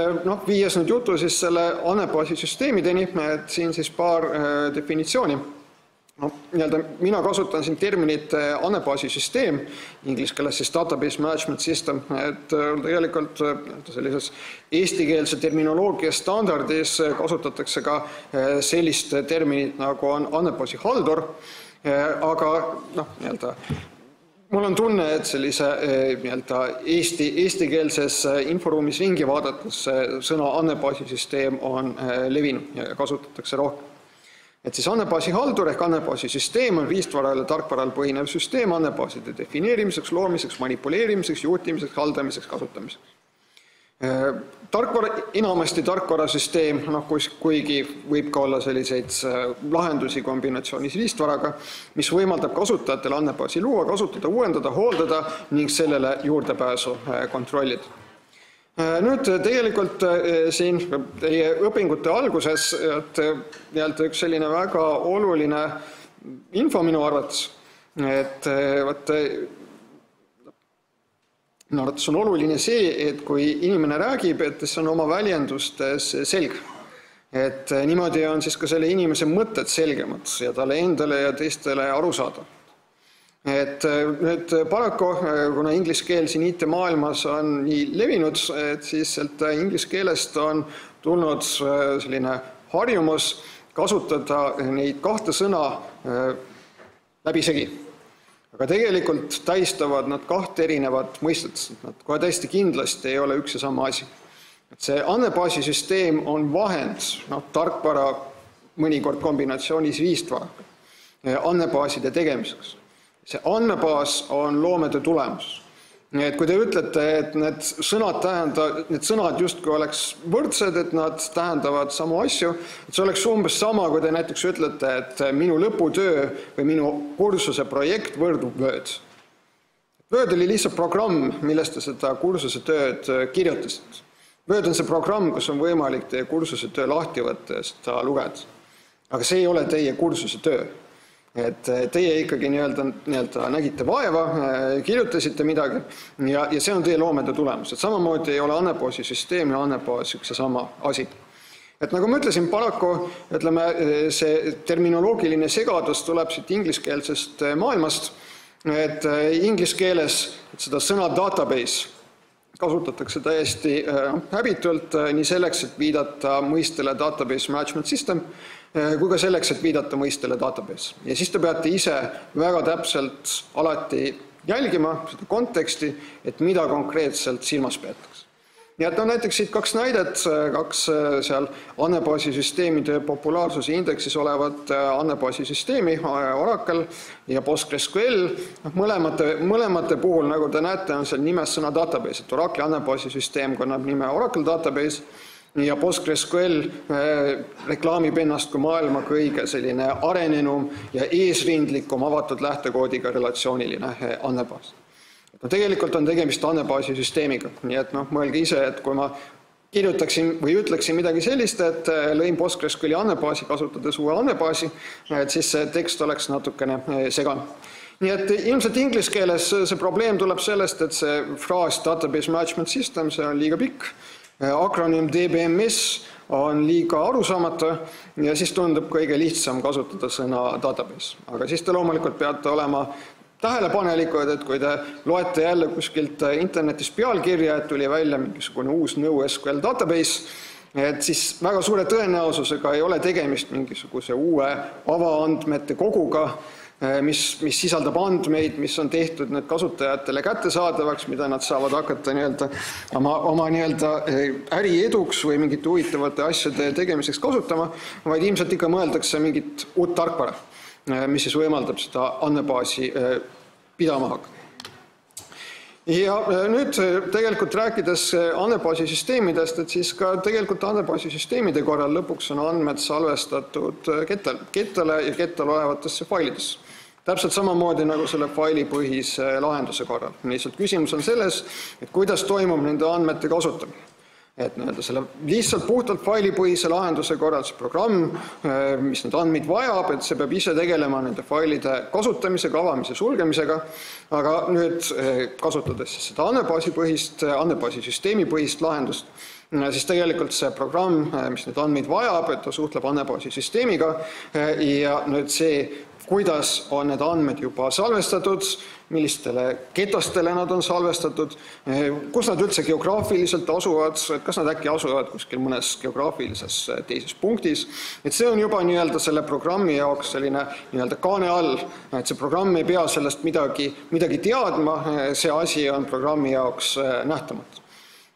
viies nüüd jutu siis selle andmebaasisüsteemideni, et siin siis paar definitsiooni. mina kasutan siin terminit andmebaasisüsteem, inglise keeles siis database management system, et tegelikult sellises eestikeelse terminoloogia standardis kasutatakse ka sellist terminit nagu on andmebaasi haldur, aga mul on tunne, et sellise eestikeelses inforuumis ringi vaadates sõna andmebaasisüsteem on levinud ja kasutatakse rohkem. Et siis andmebaasi haldur ehk andmebaasi süsteem on riistvarale tarkvarale põhinev süsteem andmebaaside defineerimiseks, loomiseks, manipuleerimiseks, juhtimiseks, haldamiseks, kasutamiseks. Enamasti tarkvarasüsteem, kuigi võib ka olla selliseid lahendusi kombinatsioonis riistvaraga, mis võimaldab kasutajatel andmebaasi luua, kasutada, uuendada, hooldada ning sellele juurdepääsu kontrollida. Nüüd tegelikult siin teie õpingute alguses üks selline väga oluline info minu arvates, et minu arvates on oluline see, et kui inimene räägib, et see on oma väljendustes selge. Et niimoodi on siis ka selle inimese mõtted selgemad ja talle endale ja teistele aru saada. Et nüüd paraku, kuna inglise keel siin IT-maailmas on nii levinud, et siis inglise keelest on tulnud selline harjumus kasutada neid kahte sõna läbisegi. Aga tegelikult tähistavad nad kahte erinevat mõistet, nad kohe täiesti kindlasti ei ole üks ja sama asi. Et see andmebaasisüsteem on vahend, tarkvara mõnikord kombinatsioonis riistvaraga, andmebaaside tegemiseks. See andmebaas on loomede tulemus. Et kui te ütlete, et need sõnad justkui oleks võrdsed, et nad tähendavad samu asju, et see oleks umbes sama, kui te näiteks ütlete, et minu lõputöö või minu kursuse projekt võrdub Word. Word oli lihtsalt programm, millest te seda kursuse tööd kirjutasite. Word on see programm, kus on võimalik teie kursuse töö lahti võtta ja seda lugeda. Aga see ei ole teie kursuse töö. Et teie ikkagi nägite vaeva, kirjutasite midagi ja see on teie loomede tulemus. Et samamoodi ei ole andmebaasi süsteem ja andmebaas üks ja sama asi. Et nagu ma ütlesin, paraku see terminoloogiline segadus tuleb siit ingliskeelsest maailmast, et inglise keeles seda sõna database kasutatakse täiesti häbitult nii selleks, et viidata mõistele database management system, kui ka selleks, et viidata mõistele database. Ja siis te peate ise väga täpselt alati jälgima seda konteksti, et mida konkreetselt silmas peetakse. Nii et näiteks siit kaks näidet, kaks seal andmebaasisüsteemide populaarsuse indeksis olevat andmebaasisüsteemi, Oracle ja PostgreSQL. Mõlemate puhul, nagu te näete, on seal nimes sõna database, et Oracle andmebaasisüsteem kannab nime Oracle database ja PostgreSQL reklaamib ennast kui maailma kõige selline arenenum ja eesrindlikum avatud lähtekoodiga relatsiooniline andmebaas. Tegelikult on tegemist andmebaasisüsteemiga, nii et mõelge ise, et kui ma kirjutaksin või ütleksin midagi sellist, et lõin PostgreSQL andmebaasi kasutades uue andmebaasi, et siis see tekst oleks natukene segane. Nii et ilmselt inglise keeles see probleem tuleb sellest, et see fraas database management system, see on liiga pikk, akronüüm DBMS on liiga arusaamatu ja siis tundub kõige lihtsam kasutada sõna database. Aga siis te loomulikult peate olema tähelepanelikud, et kui te loete jälle kuskilt internetis pealkirja, et tuli välja mingisugune uus NoSQL database, et siis väga suure tõenäosusega ei ole tegemist mingisuguse uue avaandmete koguga, mis sisaldab andmeid, mis on tehtud need kasutajatele kättesaadavaks, mida nad saavad hakata oma äri eduks või mingite huvitavate asjade tegemiseks kasutama, vaid ilmselt ikka mõeldakse mingit uut tarkvara, mis siis võimaldab seda andmebaasi pidama hakata. Ja nüüd tegelikult rääkides andmebaasisüsteemidest, et siis ka tegelikult andmebaasisüsteemide korral lõpuks on andmed salvestatud kettale ja kettal olevatesse failidesse. Täpselt samamoodi nagu selle failipõhise lahenduse korral. Lihtsalt küsimus on selles, et kuidas toimub nende andmete kasutamine. Et selle lihtsalt puhtalt failipõhise lahenduse korral see programm, mis need andmeid vajab, et see peab ise tegelema nende failide kasutamisega, avamise, sulgemisega, aga nüüd kasutades seda andmebaasisüsteemipõhist lahendust, siis tegelikult see programm, mis need andmeid vajab, et ta suhtleb andmebaasisüsteemiga ja nüüd see kuidas on need andmed juba salvestatud, millistele ketastele nad on salvestatud, kus nad üldse geograafiliselt asuvad, kas nad äkki asuvad kuskil mõnes geograafilises teises punktis. Et see on juba selle programmi jaoks selline kaane all, et see programm ei pea sellest midagi teadma, see asi on programmi jaoks nähtamatu.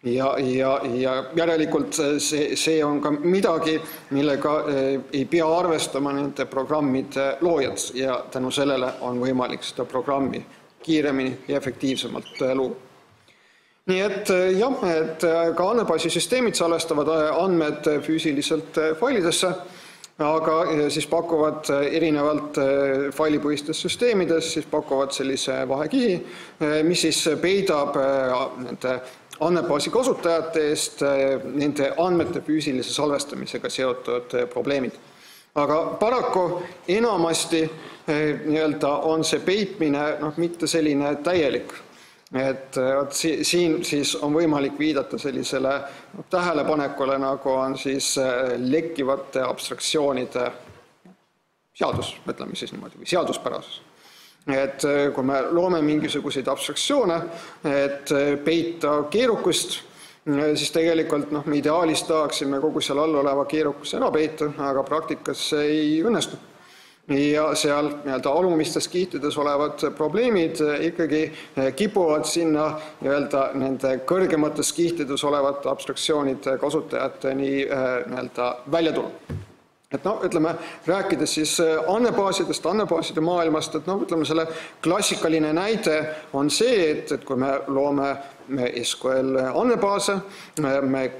Ja järelikult see on ka midagi, millega ei pea arvestama nende programmide loojad ja tänu sellele on võimalik seda programmi kiiremini ja efektiivsemalt luua. Nii et jah, et ka andmebaasisüsteemid salvestavad andmed füüsiliselt failidesse, aga siis pakuvad erinevalt failipõhistes süsteemides, siis pakuvad sellise vahekihi, mis siis peidab nende andmebaasi kasutajate eest nende andmete füüsilise salvestamisega seotud probleemid. Aga paraku enamasti on see peitmine mitte selline täielik. Et siin siis on võimalik viidata sellisele tähelepanekule, nagu on siis lekkivate abstraktsioonide seadus, mõtleme siis niimoodi, või seaduspärasus. Et kui me loome mingisuguseid abstraktsioone, et peita keerukust, siis tegelikult me ideaalis tahaksime kogu seal all oleva keerukuse ära peita, aga praktikas see ei õnnestu. Ja seal alumistes kihtides olevad probleemid ikkagi kipuvad sinna nende kõrgemates kihtides olevate abstraktsioonide kasutajateni välja tulla. Et ütleme, rääkides siis andmebaasidest, andmebaaside maailmast, et ütleme, selle klassikaline näide on see, et kui me loome SQL andmebaase, me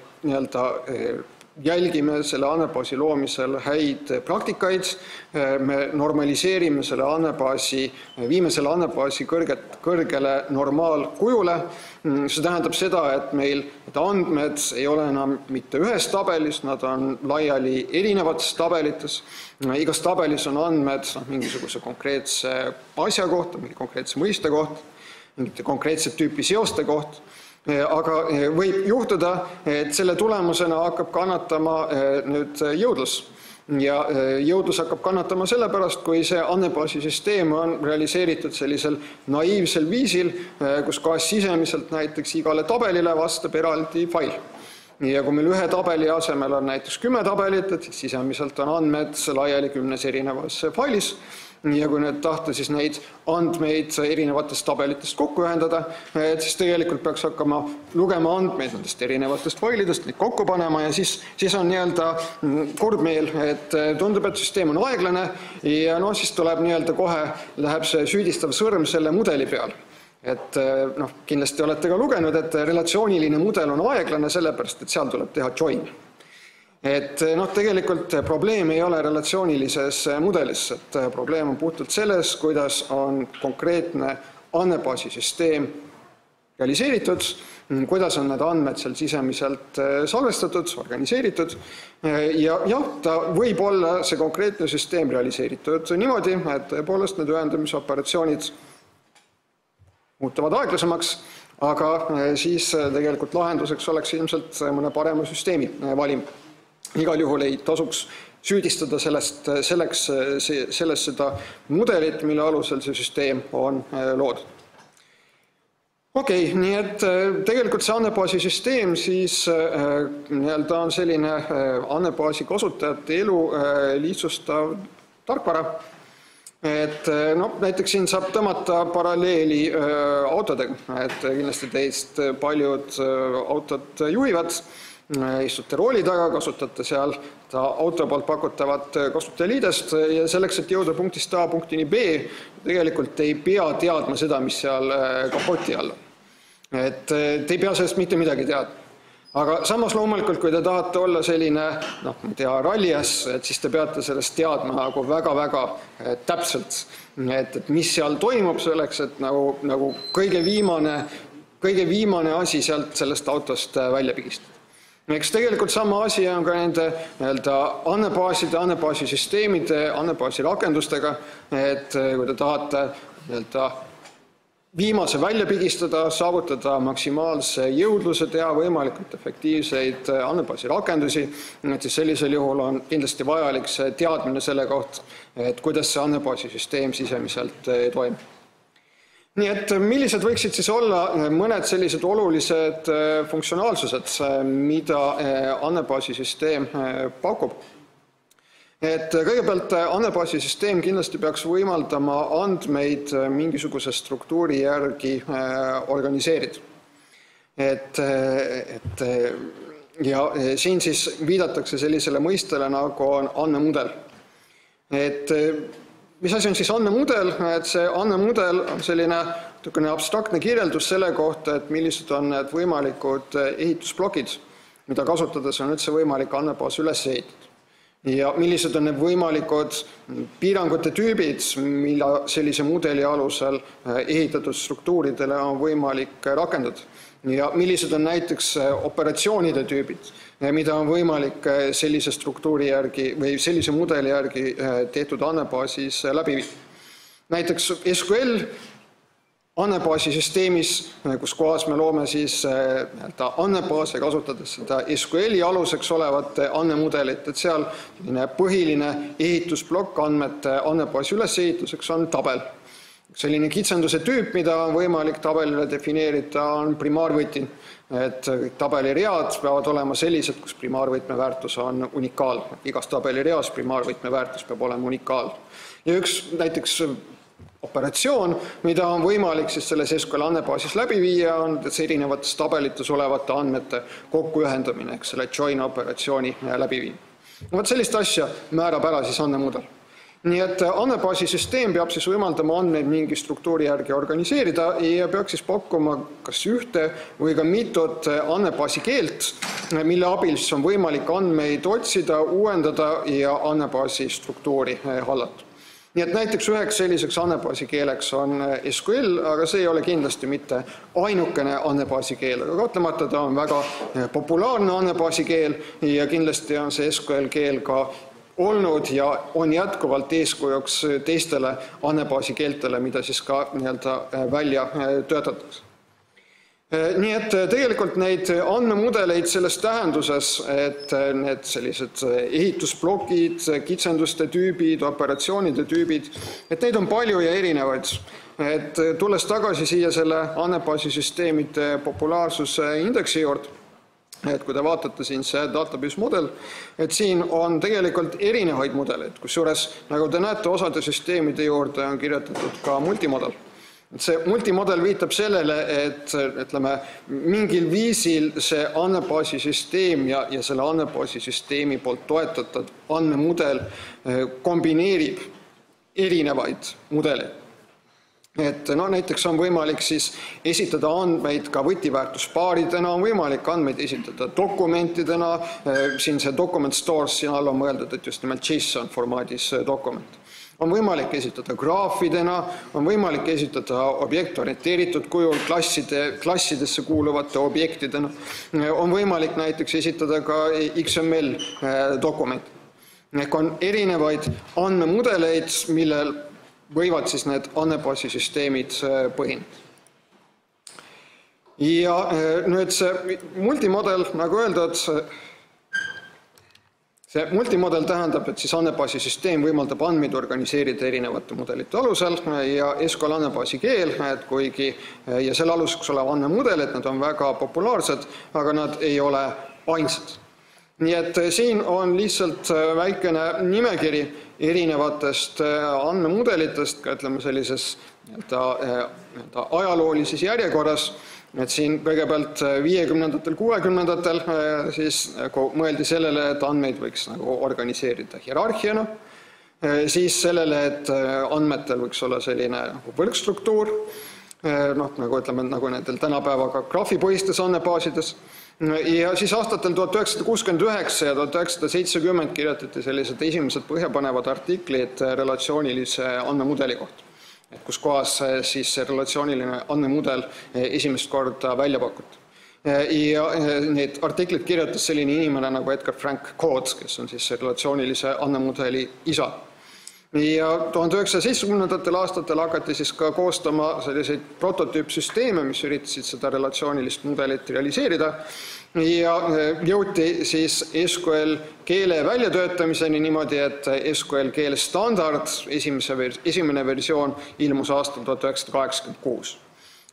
jälgime selle andmebaasi loomisel häid praktikaid, me normaliseerime selle andmebaasi, viime selle andmebaasi kõrgele normaalkujule. See tähendab seda, et meil andmed ei ole enam mitte ühes tabelis, nad on laiali erinevates tabelites. Igas tabelis on andmed mingisuguse konkreetse asja kohta, mingi konkreetse mõiste kohta, mingite konkreetset tüüpi seoste kohta. Aga võib juhtuda, et selle tulemusena hakkab kannatama nüüd jõudlus. Ja jõudlus hakkab kannatama sellepärast, kui see andmebaasisüsteem on realiseeritud sellisel naiivsel viisil, kus kohas sisemiselt näiteks igale tabelile vastab eraldi fail. Ja kui meil ühe tabeli asemel on näiteks 10 tabelit, et siis sisemiselt on andmed laiali 10 erinevas failis. Ja kui nüüd tahta siis neid andmeid erinevatest tabelitest kokku ühendada, siis tegelikult peaks hakkama lugema andmeid nendest erinevatest failidest, neid kokku panema ja siis on kurbmeel, et tundub, et süsteem on aeglane ja siis tuleb kohe läheb see süüdistav sõrm selle mudeli peal. Et kindlasti olete ka lugenud, et relatsiooniline mudel on aeglane sellepärast, et seal tuleb teha join. Et tegelikult probleem ei ole relatsioonilises mudelis, et probleem on puhtalt selles, kuidas on konkreetne andmebaasisüsteem realiseeritud, kuidas on need andmed seal sisemiselt salvestatud, organiseeritud ja ta võib olla see konkreetne süsteem realiseeritud niimoodi, et tõepoolest need ühendamisoperatsioonid muutuvad aeglasemaks, aga siis tegelikult lahenduseks oleks ilmselt mõne parema süsteemi valim. Igal juhul ei tasuks süüdistada selles seda mudelit, mille alusel see süsteem on loodud. Okei, nii et tegelikult see andmebaasisüsteem siis on selline andmebaasi kasutajate elu lihtsustav tarkvara. Et näiteks siin saab tõmmata paralleeli autodega, et kindlasti teist paljud autod juhivad, istute rooli taga, kasutate seal auto poolt pakutavat kasutajaliidest ja selleks, et jõuda punktist A punktini B, tegelikult ei pea teadma seda, mis seal kapoti all on. Et te ei pea sellest mitte midagi teadma. Aga samas loomulikult, kui te tahate olla selline, rallias, et siis te peate sellest teadma väga-väga täpselt, et mis seal toimub selleks, et nagu kõige viimane asi sellest autost välja pigistada. Eks tegelikult sama asi on ka nende andmebaaside, andmebaasisüsteemide, andmebaasi rakendustega, et kui te tahate viimase välja pigistada, saavutada maksimaalse jõudluse, teha võimalikult efektiivseid andmebaasi rakendusi, et siis sellisel juhul on kindlasti vajalik see teadmine selle kohta, et kuidas see andmebaasi süsteem sisemiselt toimub. Nii et millised võiksid siis olla mõned sellised olulised funktsionaalsused, mida andmebaasi süsteem pakub? Et kõigepealt andmebaasi süsteem kindlasti peaks võimaldama andmeid mingisuguse struktuuri järgi organiseerida. Ja siin siis viidatakse sellisele mõistele nagu on andmemudel. Mis asi on siis andmemudel? Et see andmemudel on selline abstraktne kirjeldus selle kohta, et millised on need võimalikud ehitusblokid, mida kasutades on üldse võimalik andmebaas üles ehitada. Ja millised on need võimalikud piirangute tüübid, mille sellise mudeli alusel ehitatud struktuuridele on võimalik rakendada. Ja millised on näiteks operatsioonide tüübid, mida on võimalik sellise struktuuri järgi või sellise mudeli järgi tehtud andmebaasis läbi viia. Näiteks SQL andmebaasi süsteemis, kus kohas me loome siis andmebaase kasutades seda SQL-i aluseks olevat andmemudelit, et seal põhiline ehitusblokk andmete andmebaasi ülesehituseks on tabel. Selline kitsenduse tüüp, mida on võimalik tabelile defineerida, on primaarvõti. Et tabeliread peavad olema sellised, kus primaarvõtme väärtus on unikaalne. Igas tabelireas primaarvõtme väärtus peab olema unikaalne. Ja üks näiteks operatsioon, mida on võimalik siis selles SQL andmebaasis läbi viia, on erinevates tabelites olevate andmete kokkuühendamine, eks selle join operatsiooni läbi viia. Võt sellist asja määrab ära siis andmemudel. Nii et andmebaasi süsteem peab siis võimaldama andmeid mingi struktuuri järgi organiseerida ja peaks siis pakkuma kas ühte või ka mitut andmebaasi keelt, mille abil siis on võimalik andmeid otsida, uuendada ja andmebaasi struktuuri hallata. Nii et näiteks üheks selliseks andmebaasi keeleks on SQL, aga see ei ole kindlasti mitte ainukene andmebaasi keel, aga kahtlemata ta on väga populaarne andmebaasi keel ja kindlasti on see SQL keel ka olnud ja on jätkuvalt eeskujuks teistele andmebaasi keeltele, mida siis ka välja töötatakse. Nii et tegelikult neid andmemudeleid selles tähenduses, et need sellised ehitusblokid, kitsenduste tüübid, operatsioonide tüübid, et neid on palju ja erinevaid. Et tulles tagasi siia selle andmebaasi süsteemide populaarsuse indeksi juurde, et kui te vaatate siin see database model, et siin on tegelikult erinevaid mudeleid, kusjuures nagu te näete, osade süsteemide juurde on kirjutatud ka multimodel. See multimodel viitab sellele, et mingil viisil see andmebaasi süsteem ja selle andmebaasi süsteemi poolt toetatud andmemudel kombineerib erinevaid mudeleid. Et näiteks on võimalik siis esitada andmeid ka võtiväärtuspaaridena, on võimalik andmeid esitada dokumentidena, siin see document stores, siin all on mõeldud, et just nimelt JSON formaadis dokument. On võimalik esitada graafidena, on võimalik esitada objektorienteeritud kujul klassidesse kuuluvate objektidena, on võimalik näiteks esitada ka XML dokumenti. Ehk on erinevaid andmemudeleid, millel võivad siis need andmebaasi süsteemid põhineda. Ja nüüd see multimodel, nagu öeldud, see multimodel tähendab, et siis andmebaasi süsteem võimaldab andmeid organiseerida erinevate mudelite alusel ja SQL andmebaasi keel, et kuigi ja selle aluseks olev andmemudel, et nad on väga populaarsed, aga nad ei ole ainsad. Nii et siin on lihtsalt väikene nimekiri erinevatest andmemudelitest, ka ütleme sellises ajaloolises järjekorras, et siin kõigepealt 50-ndatel, 60-ndatel siis mõeldi sellele, et andmeid võiks organiseerida hierarhiana, siis sellele, et andmetel võiks olla selline võrkstruktuur, nagu nendel tänapäevaga graafipõhistes andmebaasides, ja siis aastatel 1969 ja 1970 kirjutati sellised esimesed põhjapanevad artiklid relatsioonilise andmemudeli kohta, kus kohas siis see relatsiooniline andmemudel esimest korda välja pakuti. Ja need artiklid kirjutas selline inimene nagu Edgar Frank Codd, kes on siis relatsioonilise andmemudeli isa. Ja 1970. aastatel hakati siis ka koostama selliseid prototüüpsüsteeme, mis üritasid seda relatsioonilist mudelit realiseerida ja jõuti siis SQL keele väljatöötamiseni niimoodi, et SQL keele standard, esimene versioon ilmus aastal 1986.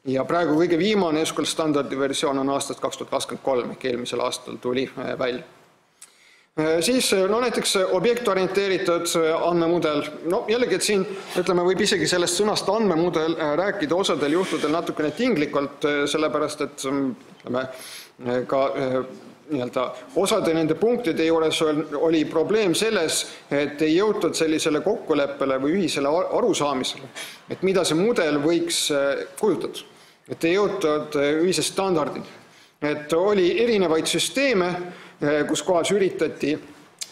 Ja praegu kõige viimane SQL standardi versioon on aastast 2023, ehk eelmisel aastal tuli välja. Siis näiteks objektorienteeritud andmemudel, jällegi, et siin võib isegi sellest sõnast andmemudel rääkida osadel juhtudel natukene tinglikult, sellepärast et ka osade nende punktide juures oli probleem selles, et ei jõutud sellisele kokkuleppele või ühisele arusaamisele, et mida see mudel võiks kujutada, et ei jõutud ühise standardini. Et oli erinevaid süsteeme, kus kohas üritati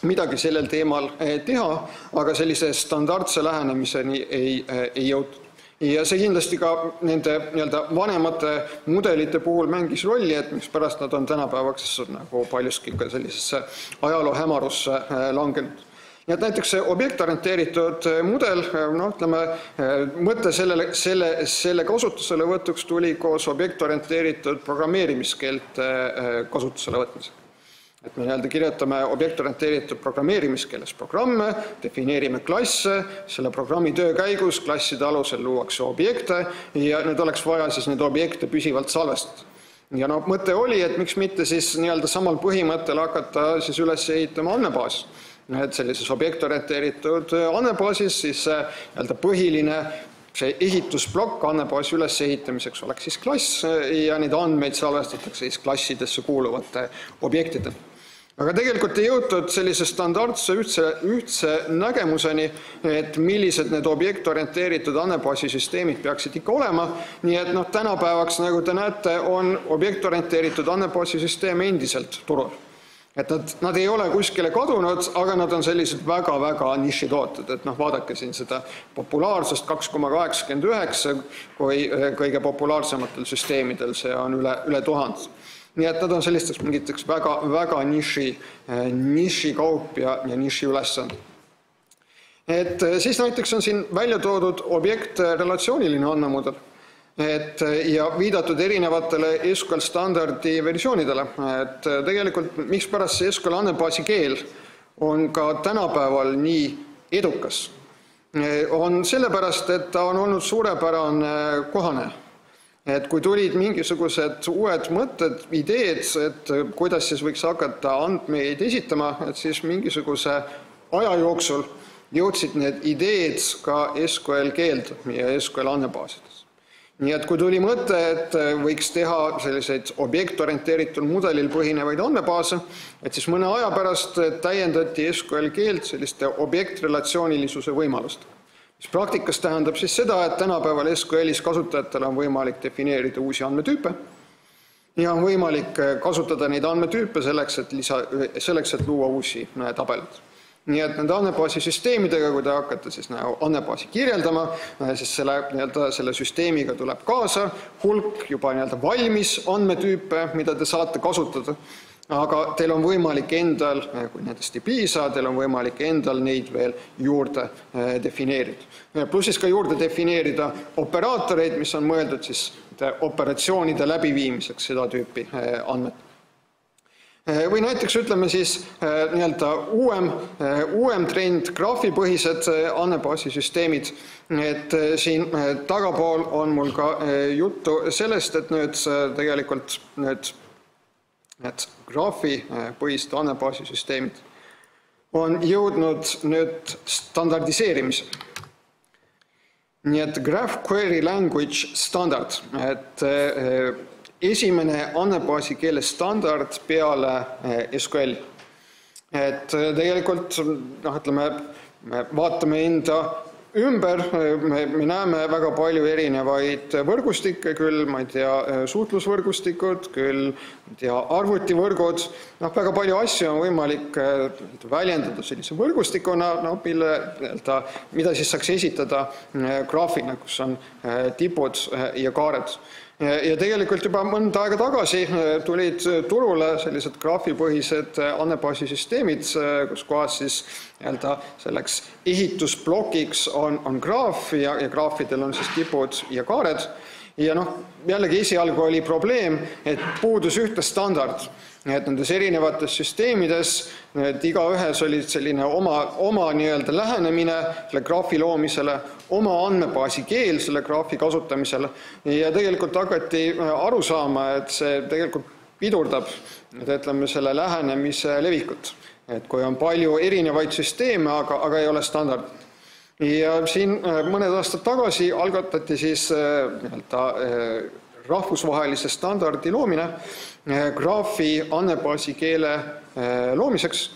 midagi sellel teemal teha, aga sellise standardse lähenemiseni ei jõutud. Ja see kindlasti ka nende vanemate mudelite puhul mängis rolli, et miks pärast nad on tänapäevaks nagu paljuski ka sellisesse ajaloo hämarusse langenud. Nii et näiteks see objektorienteeritud mudel, mõte selle kasutusele võtuks tuli koos objektorienteeritud programmeerimiskeelte kasutusele võtmisega. Et me kirjutame objektorienteeritud programmeerimiskeeles programme, defineerime klasse, selle programmi töö käigus klasside alusel luuakse objekte ja need oleks vaja siis need objekte püsivalt salvestada. Ja mõte oli, et miks mitte siis samal põhimõttel hakata siis üles ehitama andmebaas. Et sellises objektorienteeritud andmebaasis siis põhiline see ehitusblokk andmebaasi üles ehitamiseks oleks siis klass ja neid andmeid salvestatakse siis klassidesse kuuluvate objektidele. Aga tegelikult ei jõutud sellise standardse ühtse nägemuseni, et millised need objektorienteeritud andmebaasisüsteemid peaksid ikka olema, nii et tänapäevaks, nagu te näete, on objektorienteeritud andmebaasisüsteeme endiselt turul. Et nad ei ole kuskile kadunud, aga nad on sellised väga-väga nišitooted, et vaadake siin seda populaarsust 2,89, kui kõige populaarsematel süsteemidel see on üle 1000. Nii et nad on sellisteks mingiteks väga niši kaup ja niši ülesand. Et siis näiteks on siin välja toodud objektrelatsiooniline andmemudel ja viidatud erinevatele SQL standardi versioonidele. Et tegelikult miks pärast see SQL andmebaasi keel on ka tänapäeval nii edukas, on sellepärast, et ta on olnud suurepärane kohaneja. Et kui tulid mingisugused uued mõtted, ideed, et kuidas siis võiks hakata andmeid esitama, et siis mingisuguse aja jooksul jõudsid need ideed ka SQL keelde ja SQL andmebaasides. Nii et kui tuli mõte, et võiks teha selliseid objektorienteeritud mudelil põhinevaid andmebaase, et siis mõne aja pärast täiendati SQL keeld selliste objektrelatsioonilisuse võimalustega. Mis praktikas tähendab siis seda, et tänapäeval SQL-is kasutajatel on võimalik defineerida uusi andmetüüpe ja on võimalik kasutada neid andmetüüpe selleks, et luua uusi tabelid. Nii et nende andmebaasi süsteemidega, kui te hakkate siis andmebaasi kirjeldama, siis selle süsteemiga tuleb kaasa hulk juba valmis andmetüüpe, mida te saate kasutada. Aga teil on võimalik endal, kui nendest ei piisa, teil on võimalik endal neid veel juurde defineerida. Plussis ka juurde defineerida operaatoreid, mis on mõeldud siis operatsioonide läbiviimiseks seda tüüpi andmed. Või näiteks ütleme siis uuem trend, graafipõhised andmebaasisüsteemid, et siin tagapool on mul ka juttu sellest, et nüüd tegelikult need graafipõhised andmebaasisüsteemid on jõudnud nüüd standardiseerimisele. Nii et Graph Query Language Standard, et esimene andmebaasi keele standard peale SQL. Et tegelikult, me vaatame enda ümber, me näeme väga palju erinevaid võrgustikke, küll, suhtlusvõrgustikud, küll, arvutivõrgud, väga palju asju on võimalik väljendada sellise võrgustikuna, mida siis saaks esitada graafina, kus on tipud ja kaared. Ja tegelikult juba mõnda aega tagasi tulid turule sellised graafipõhised andmebaasisüsteemid, kus kohas siis selleks ehitusblokiks on graaf ja graafidel on siis tipud ja kaared. Ja jällegi esialgu oli probleem, et puudus ühte standard. Et nendes erinevates süsteemides, et igaühes oli selline oma lähenemine selle graafi loomisele, oma andmebaasi keel selle graafi kasutamisele ja tegelikult hakati aru saama, et see tegelikult pidurdab selle lähenemise levikut. Et kui on palju erinevaid süsteeme, aga ei ole standard. Ja siin mõned aastad tagasi algatati siis rahvusvahelise standardi loomine graafi andmebaasi keele loomiseks,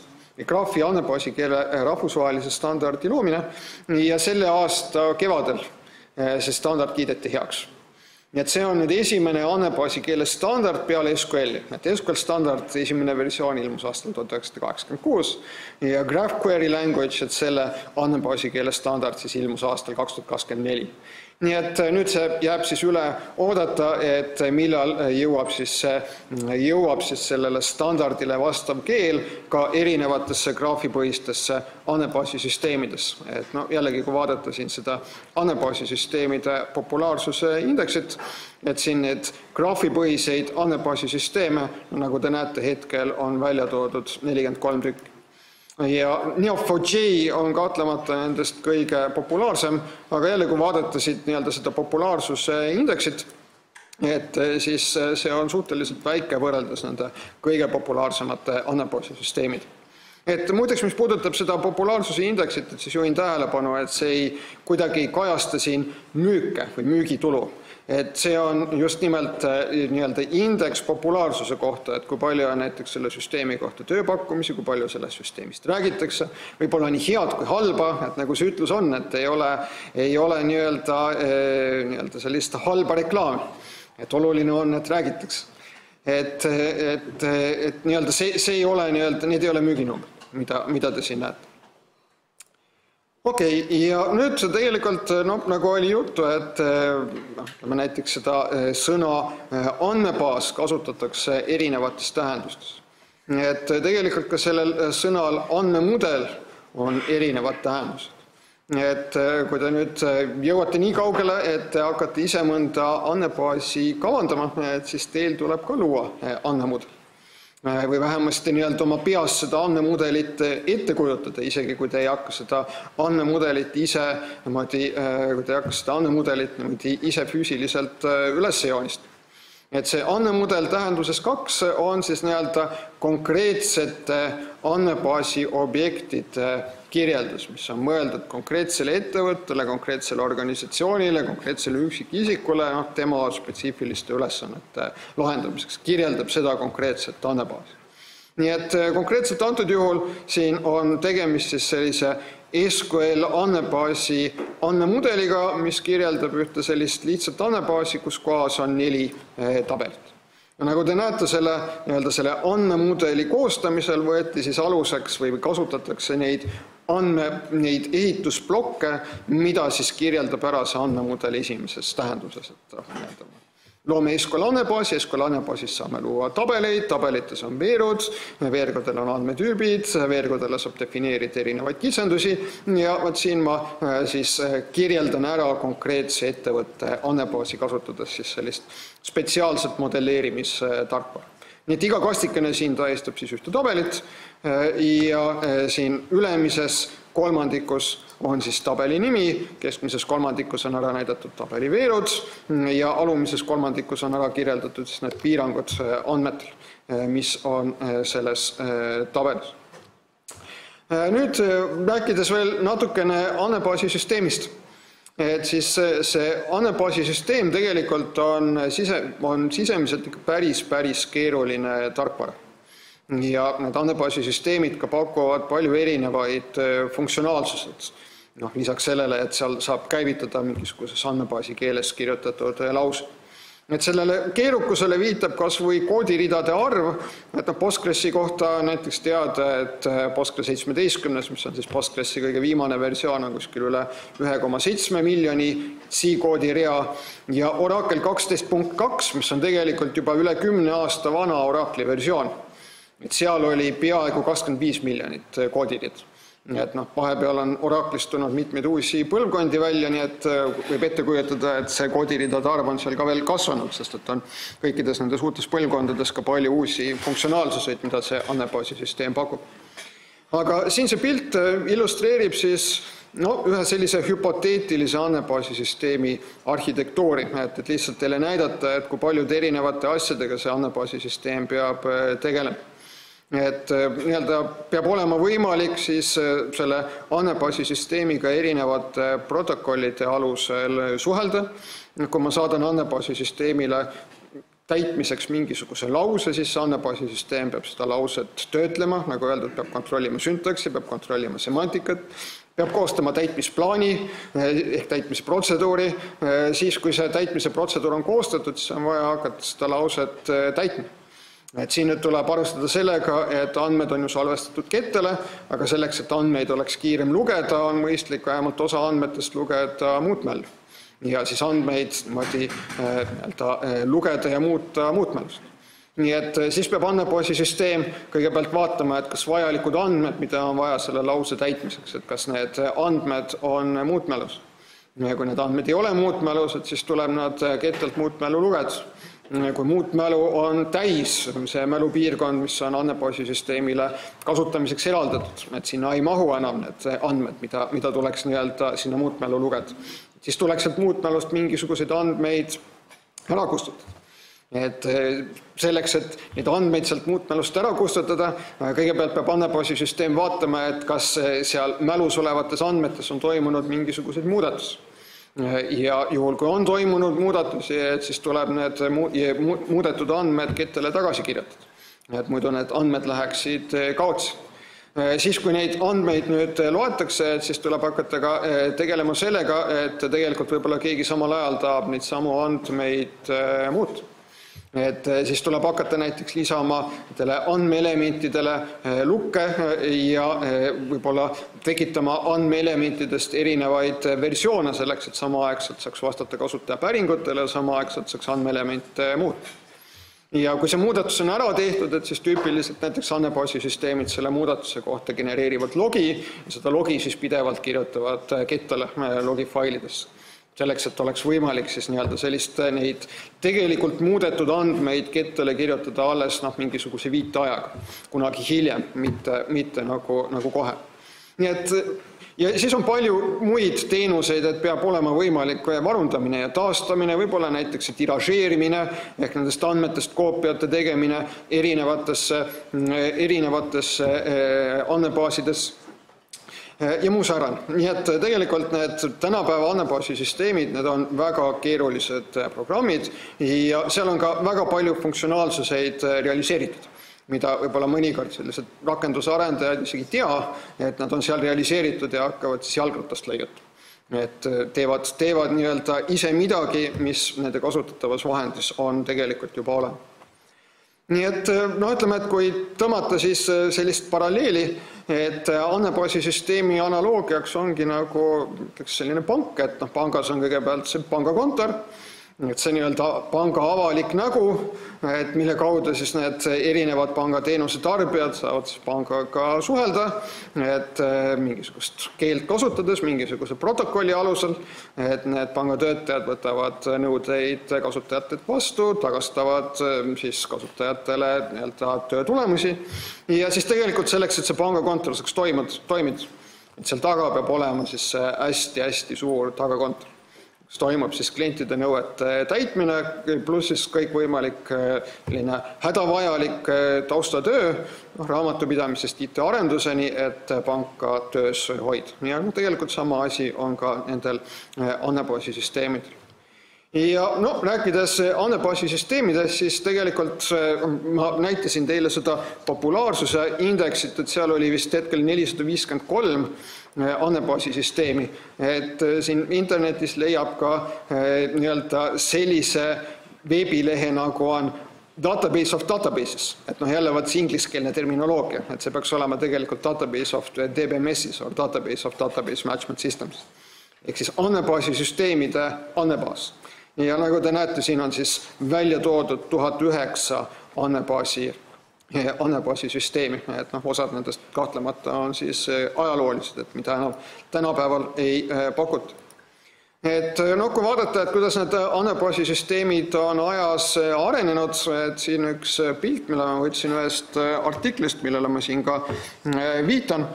graafi andmebaasi keele rahvusvahelise standardi loomine ja selle aasta kevadel see standard kiideti heaks. Nii et see on nüüd esimene andmebaasi keele standard peale SQL-i. Et SQL standard esimene versioon ilmus aastal 1986 ja GraphQuery language, et selle andmebaasi keele standard siis ilmus aastal 2024. Nii et nüüd see jääb siis üle oodata, et millal jõuab siis sellele standardile vastav keel ka erinevatesse graafipõhistesse andmebaasisüsteemidesse. Et jällegi, kui vaadata siin seda andmebaasisüsteemide populaarsuse indeksit, et siin need graafipõhiseid andmebaasisüsteeme, nagu te näete hetkel, on välja toodud 43 tükki. Ja Neo4j on kahtlemata nendest kõige populaarsem, aga jälle kui vaadata siit seda populaarsuse indeksit, et siis see on suhteliselt väike võrreldes nende kõige populaarsemate andmebaasisüsteemid. Et muideks, mis puudutab seda populaarsuse indeksit, et siis juhin tähelepanu, et see ei kuidagi kajasta siin müüke või müügitulu. Et see on just nimelt indeks populaarsuse kohta, et kui palju on näiteks selle süsteemi kohta tööpakkumisi, kui palju sellest süsteemist räägitakse, võib-olla nii head kui halba, et nagu see ütlus on, et ei ole sellist halba reklaami, et oluline on, et räägitakse. Et see ei ole, need ei ole müüginumbrid, mida te siin näete. Okei, ja nüüd tegelikult, nagu oli juttu, et näiteks seda sõna andmebaas kasutatakse erinevates tähendustes. Et tegelikult ka sellel sõnal andmemudel on erinevad tähendused. Et kui te nüüd jõuate nii kaugele, et te hakkate ise mõnda andmebaasi kavandama, et siis teil tuleb ka luua andmemudel. Või vähemasti oma peas seda andmemudelit ette kujutada, isegi kui te ei hakka seda andmemudelit ise füüsiliselt üles joonist. Et see andmemudel tähenduses 2 on siis konkreetsete andmebaasi objektide kirjeldus, mis on mõeldud konkreetsele ettevõttele, konkreetsele organisatsioonile, konkreetsele üksikisikule, tema spetsiifiliste ülesannete lahendamiseks, kirjeldab seda konkreetset andmebaasi. Nii et konkreetselt antud juhul siin on tegemist siis sellise SQL andmebaasi andmemudeliga, mis kirjeldab ühte sellist lihtsat andmebaasi, kus kohas on 4 tabelit. Ja nagu te näete, selle andmemudeli koostamisel võeti siis aluseks või kasutatakse neid ehitusblokke, mida siis kirjeldab ära see andmemudel esimeses tähenduses. Loome SQL andmebaasis saame luua tabeleid, tabelites on veerud, veergodel on andmetüübid, veergodele saab defineerida erinevaid kitsendusi ja siin ma siis kirjeldan ära konkreetse ettevõtte andmebaasi kasutades siis sellist spetsiaalset modelleerimistarkvara. Nii et iga kastikene siin tähistab siis ühte tabelit ja siin ülemises kolmandikus on siis tabeli nimi, keskmises kolmandikus on ära näidatud tabeli veerud ja alumises kolmandikus on ära kirjeldatud siis need piirangud andmetel, mis on selles tabelis. Nüüd rääkides veel natukene andmebaasisüsteemist. Et siis see andmebaasisüsteem tegelikult on sisemiselt päris keeruline tarkvara. Ja need andmebaasisüsteemid ka pakuvad palju erinevaid funktsionaalsused. Lisaks sellele, et seal saab käivitada mingisuguses andmebaasi keeles kirjutatud lause. Et sellele keerukusele viitab kas või koodiridade arv, et Postgresi kohta näiteks teada, et Postgres 17, mis on siis Postgresi kõige viimane versioon, on kuskil üle 1,7 miljoni C-koodi rea ja Oracle 12.2, mis on tegelikult juba üle 10 aasta vana Oracle'i versioon. Et seal oli peaaegu 25 miljonit koodirid. Et vahepeal on Oracle'ist tulnud mitmeid uusi põlvkondi välja, nii et võib ette kujutada, et see koodiridade arv on seal ka veel kasvanud, sest et on kõikides nendes uutes põlvkondades ka palju uusi funktsionaalsuseid, mida see andmebaasisüsteem pakub. Aga siin see pilt illustreerib siis ühe sellise hüpoteetilise andmebaasisüsteemi arhitektuuri, et lihtsalt teile näidata, et kui paljude erinevate asjadega see andmebaasisüsteem peab tegelema. Et peab olema võimalik siis selle andmebaasisüsteemiga erinevate protokollide alusel suhelda. Kui ma saadan andmebaasisüsteemile täitmiseks mingisuguse lause, siis andmebaasisüsteem peab seda lauset töötlema, nagu öeldud, peab kontrollima syntaksi, peab kontrollima semantikat, peab koostama täitmisplaani ehk täitmisprotseduuri. Siis, kui see täitmise protseduur on koostatud, siis on vaja hakata seda lauset täitma. Et siin nüüd tuleb arvestada sellega, et andmed on ju salvestatud kettele, aga selleks, et andmeid oleks kiirem lugeda, on mõistlik vähemalt osa andmetest lugeda muutmällu. Ja siis andmeid lugeda ja muuta muutmällust. Nii et siis peab andmebaasisüsteem kõigepealt vaatama, et kas vajalikud andmed, mida on vaja selle lause täitmiseks, et kas need andmed on muutmällus. Ja kui need andmed ei ole muutmällus, et siis tuleb nad kettelt muutmällu lugeda. Kui muutmälu on täis, see mälupiirkond, mis on andmebaasisüsteemile kasutamiseks eraldatud, et sinna ei mahu enam need andmed, mida tuleks sinna muutmälu lugeda. Siis tuleks sealt muutmälust mingisuguseid andmeid ära kustutada. Et selleks, et neid andmeid sealt muutmälust ära kustutada, kõigepealt peab andmebaasisüsteem vaatama, et kas seal mälus olevates andmetes on toimunud mingisuguseid muudatusi. Ja juhul, kui on toimunud muudatusi, et siis tuleb need muudetud andmed kettele tagasi kirjutada. Et muidu need andmed läheksid kaotsi. Siis, kui neid andmeid nüüd loetakse, et siis tuleb hakata ka tegelema sellega, et tegelikult võib-olla keegi samal ajal tahab neid samu andmeid muuta. Et siis tuleb hakata näiteks lisama andmeelementidele lukke ja võib-olla tekitama andmeelementidest erinevaid versioone selleks, et samaaegselt saaks vastata kasutaja päringutele ja samaaegselt saaks andmeelemente muuta. Ja kui see muudatus on ära tehtud, et siis tüüpiliselt näiteks andmebaasisüsteemid selle muudatuse kohta genereerivad logi ja seda logi siis pidevalt kirjutavad kettale logifailidesse. Selleks, et oleks võimalik siis sellist neid tegelikult muudetud andmeid kettele kirjutada alles mingisuguse viiteajaga, kunagi hiljem, mitte nagu kohe. Nii et, ja siis on palju muid teenuseid, et peab olema võimalik varundamine ja taastamine, võib-olla näiteks tiražeerimine ehk nendest andmetest koopiate tegemine erinevatesse andmebaasidesse. Ja muu säärane. Nii et tegelikult need tänapäeva andmebaasisüsteemid, need on väga keerulised programmid ja seal on ka väga palju funktsionaalsuseid realiseeritud, mida võib-olla mõnikord sellised rakendusarendajad isegi tea, et nad on seal realiseeritud ja hakkavad siis jalgratast lõigata. Et teevad ise midagi, mis nende kasutatavas vahendis on tegelikult juba olemas. Nii et ütleme, et kui tõmmata siis sellist paralleeli, et andmebaasisüsteemi analoogiaks ongi nagu selline pank, et pangas on kõigepealt see pangakontor, et see panga avalik nägu, et mille kaudu siis need erinevad pangateenuse tarbijad saavad siis pangaga suhelda, et mingisugust keelt kasutades, mingisuguse protokolli alusel, et need pangatöötajad võtavad nõudeid kasutajatelt vastu, tagastavad siis kasutajatele töö tulemusi ja siis tegelikult selleks, et see pangakontor saaks toimida, et seal taga peab olema siis hästi suur tagakontor. Toimub siis klientide nõuete täitmine, pluss siis kõik võimalik hädavajalik taustatöö, raamatupidamisest IT-arenduseni, et panka töös hoida. Ja tegelikult sama asi on ka nendel andmebaasisüsteemidel. Ja rääkides andmebaasisüsteemidest, siis tegelikult ma näitasin teile seda populaarsuse indeksit, et seal oli vist hetkel 453 andmebaasisüsteemi, et siin internetis leiab ka sellise veebilehe nagu on database of databases, et jälle see ingliskeelne terminoloogia, et see peaks olema tegelikult database of DBMS-is or database of database management systems. Ehk siis andmebaasisüsteemide andmebaas. Ja nagu te näete, siin on siis välja toodud 1009 andmebaasisüsteemi, et osad nendest kahtlemata on siis ajaloolised, et mida enam tänapäeval ei pakuta. Et kui vaadata, et kuidas need andmebaasisüsteemid on ajas arenenud, et siin üks pilt, mille ma võtsin ühest artiklist, millele ma siin ka viitan,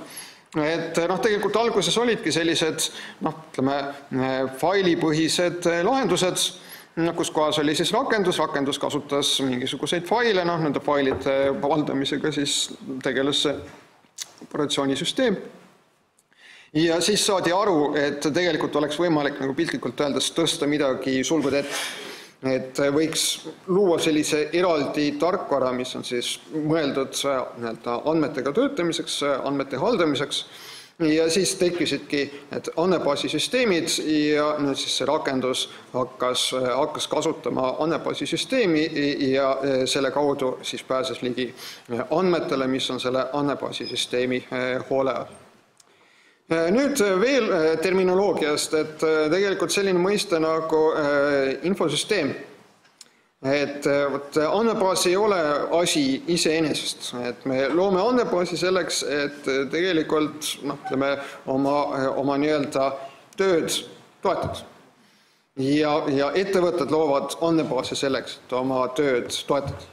et tegelikult alguses olidki sellised failipõhised lahendused, kus kohas oli siis rakendus kasutas mingisuguseid faile, nende failide valdamisega siis tegeles see operatsioonisüsteem. Ja siis saadi aru, et tegelikult oleks võimalik piltlikult öeldes tõsta midagi sulgude ette. Et võiks luua sellise eraldi tarkvara, mis on siis mõeldud andmetega töötamiseks, andmete haldamiseks. Ja siis tekkisidki andmebaasisüsteemid ja nüüd siis see rakendus hakkas kasutama andmebaasisüsteemi ja selle kaudu siis pääses ligi andmetele, mis on selle andmebaasisüsteemi hoole all. Nüüd veel terminoloogiast, et tegelikult selline mõiste nagu infosüsteem, et andmebaas ei ole asi iseenesest, et me loome andmebaasi selleks, et tegelikult oma nii-öelda tööd toetada. Ja ettevõtted loovad andmebaasi selleks, et oma tööd toetada.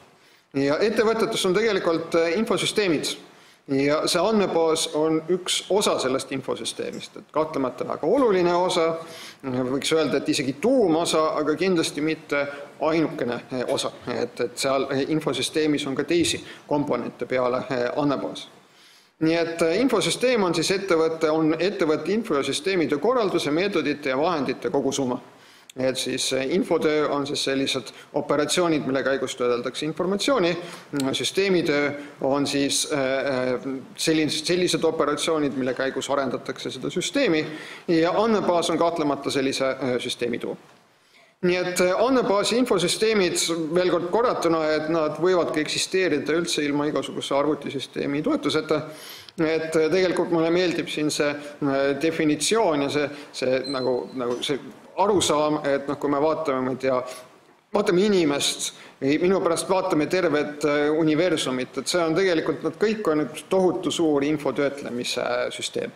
Ja ettevõtetes on tegelikult infosüsteemid. Ja see andmebaas on üks osa sellest infosüsteemist, et kahtlemata väga oluline osa, võiks öelda, et isegi tuumosa, aga kindlasti mitte ainukene osa, et seal infosüsteemis on ka teisi komponente peale andmebaas. Nii et infosüsteem on siis ettevõtte infosüsteemide korralduse, meetodite ja vahendite kogusumma. Et siis infotöö on siis sellised operatsioonid, mille käigus töödeldakse informatsiooni, süsteemitöö on siis sellised operatsioonid, mille käigus arendatakse seda süsteemi ja andmebaas on kahtlemata sellise süsteemi tuum. Nii et andmebaasi infosüsteemid veel kord korratuna, et nad võivadki eksisteerida üldse ilma igasuguse arvutisüsteemi toetuseta. Et tegelikult mulle meeldib siin see definitsioon ja see arusaam, et kui me vaatame inimest, minu pärast vaatame tervet universumit, et see on tegelikult, nad kõik on tohutu suur infotöötlemise süsteem.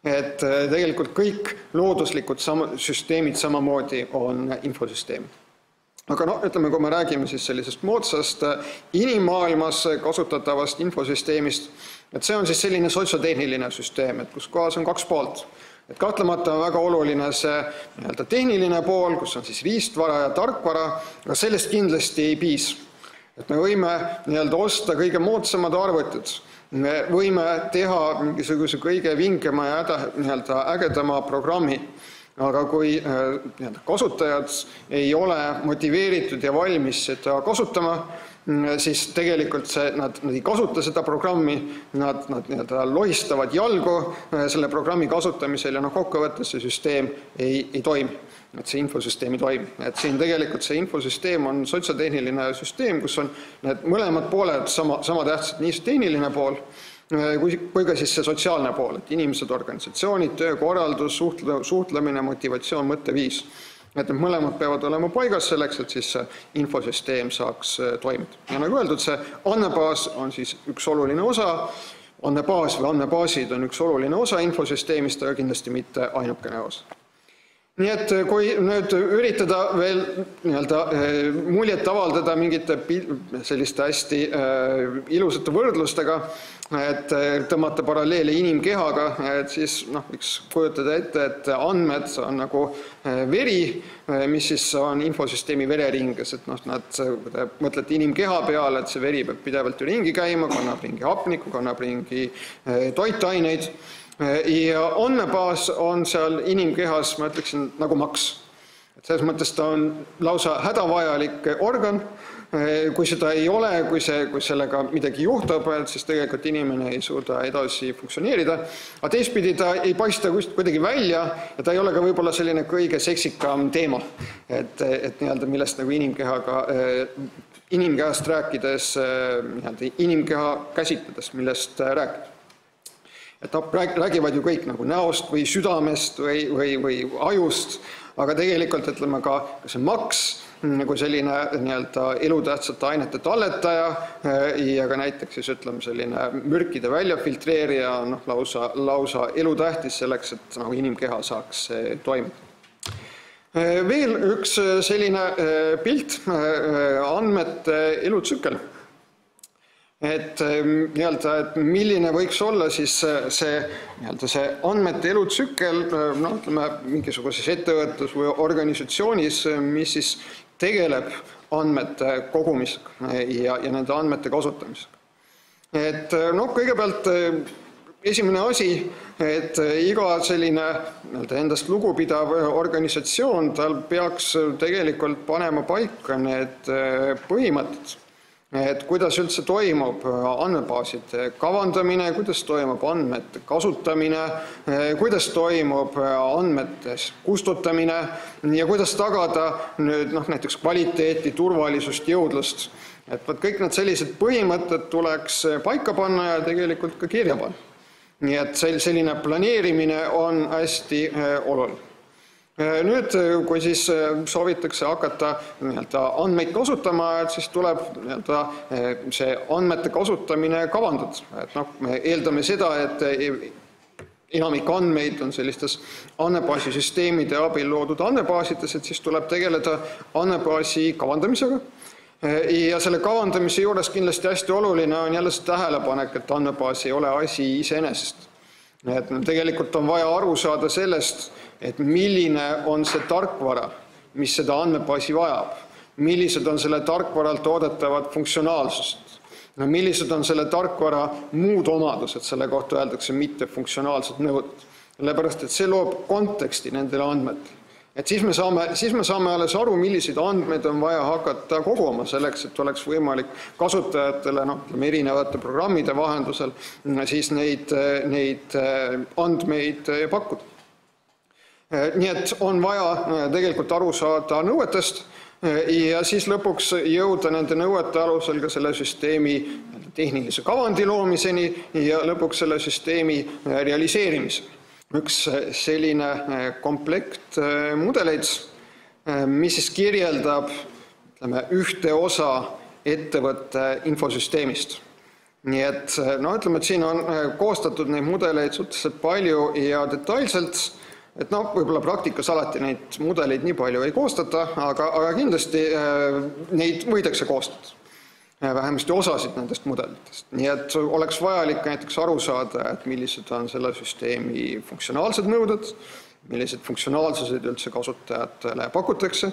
Et tegelikult kõik looduslikud süsteemid samamoodi on infosüsteemid. Aga ütleme, kui me räägime siis sellisest moodsast inimmaailmas kasutatavast infosüsteemist, et see on siis selline sotsiotehniline süsteem, et kus kohas on kaks poolt. Et kahtlemata on väga oluline see tehniline pool, kus on siis riistvara ja tarkvara, aga sellest kindlasti ei piis. Et me võime osta kõige moodsamad arvutid, me võime teha mingisuguse kõige vingema ja ägedama programmi, aga kui kasutajad ei ole motiveeritud ja valmis seda kasutama, siis tegelikult nad ei kasuta seda programmi, nad lohistavad jalgu selle programmi kasutamisel ja kokkuvõttes see süsteem ei toimi, et see infosüsteem ei toimi. Et siin tegelikult see infosüsteem on sotsiotehniline süsteem, kus on need mõlemad pooled sama tähtsad, nii see tehniline pool kui ka siis see sotsiaalne pool, et inimesed, organisatsioonid, töökorraldus, suhtlemine, motivatsioon, mõtteviis. Et need mõlemad peavad olema paigas selleks, et siis see infosüsteem saaks toimida. Ja nagu öeldud, see andmebaas on siis üks oluline osa, andmebaas või andmebaasid on üks oluline osa infosüsteemist, aga kindlasti mitte ainukene osa. Nii et kui nüüd üritada veel muljet avaldada mingite selliste hästi ilusate võrdlustega, et tõmmata paralleele inimkehaga, et siis võiks kujutada ette, et andmed on nagu veri, mis siis on infosüsteemi vereringes, et mõtlete inimkeha peale, et see veri peab pidevalt ju ringi käima, kannab ringi hapnikku, kannab ringi toitaineid. Ja andmebaas on seal inimkehas, ma ütleksin, nagu maks. Selles mõttes ta on lausa hädavajalik organ. Kui seda ei ole, kui sellega midagi juhtub, siis tegelikult inimene ei suuda edasi funktsioneerida. Aga teistpidi ta ei paista kuidagi välja ja ta ei ole ka võib-olla selline kõige seksikam teema, et millest nagu inimkehast rääkides, inimkeha käsitledes, millest rääkida. Et räägivad ju kõik nagu näost või südamest või ajust, aga tegelikult ütleme ka see maks nagu selline elutähtsate ainete talletaja ja ka näiteks siis ütleme selline mürkide väljafiltreerija on lausa elutähtis selleks, et nagu inimkeha saaks toimida. Veel üks selline pilt, andmete elutsükkel. Et milline võiks olla siis see andmete elutsükkel mingisuguses ettevõttes või organisatsioonis, mis siis tegeleb andmete kogumisega ja nende andmete kasutamisega. Et kõigepealt esimene asi, et iga selline endast lugupidav organisatsioon, tal peaks tegelikult panema paika need põhimõtted, et kuidas üldse toimub andmebaaside kavandamine, kuidas toimub andmete kasutamine, kuidas toimub andmete kustutamine ja kuidas tagada nüüd näiteks kvaliteeti, turvalisust, jõudlust. Et kõik need sellised põhimõtted tuleks paika panna ja tegelikult ka kirja panna. Nii et selline planeerimine on hästi oluline. Nüüd, kui siis soovitakse hakata andmeid kasutama, et siis tuleb see andmete kasutamine kavandada. Et me eeldame seda, et enamik andmeid on sellistes andmebaasisüsteemide abil loodud andmebaasides, et siis tuleb tegeleda andmebaasi kavandamisega. Ja selle kavandamise juures kindlasti hästi oluline on jälle see tähelepanek, et andmebaas ei ole asi iseenesest. Et tegelikult on vaja aru saada sellest, et milline on see tarkvara, mis seda andmebaasi vajab, millised on selle tarkvaralt toodetavad funktsionaalsused, millised on selle tarkvara muud omadused, selle kohta öeldakse mittefunktsionaalsed nõuded. Sellepärast, et see loob konteksti nendele andmetele. Et siis me saame alles aru, milliseid andmeid on vaja hakata koguma selleks, et oleks võimalik kasutajatele erinevate programmide vahendusel siis neid andmeid pakkuda. Nii et on vaja tegelikult aru saada nõuetest ja siis lõpuks jõuda nende nõuete alusel ka selle süsteemi tehnilise kavandi loomiseni ja lõpuks selle süsteemi realiseerimiseni. Üks selline komplekt mudeleid, mis siis kirjeldab ühte osa ettevõtte infosüsteemist. Nii et, et siin on koostatud neid mudeleid suhteliselt palju ja detailselt, et võib-olla praktikas alati neid mudeleid nii palju ei koostata, aga kindlasti neid võidakse koostada. Vähemasti osasid nendest mudelitest. Nii et oleks vajalik näiteks aru saada, et millised on selle süsteemi funktsionaalsed nõuded, millised funktsionaalsused üldse kasutajatele pakutakse.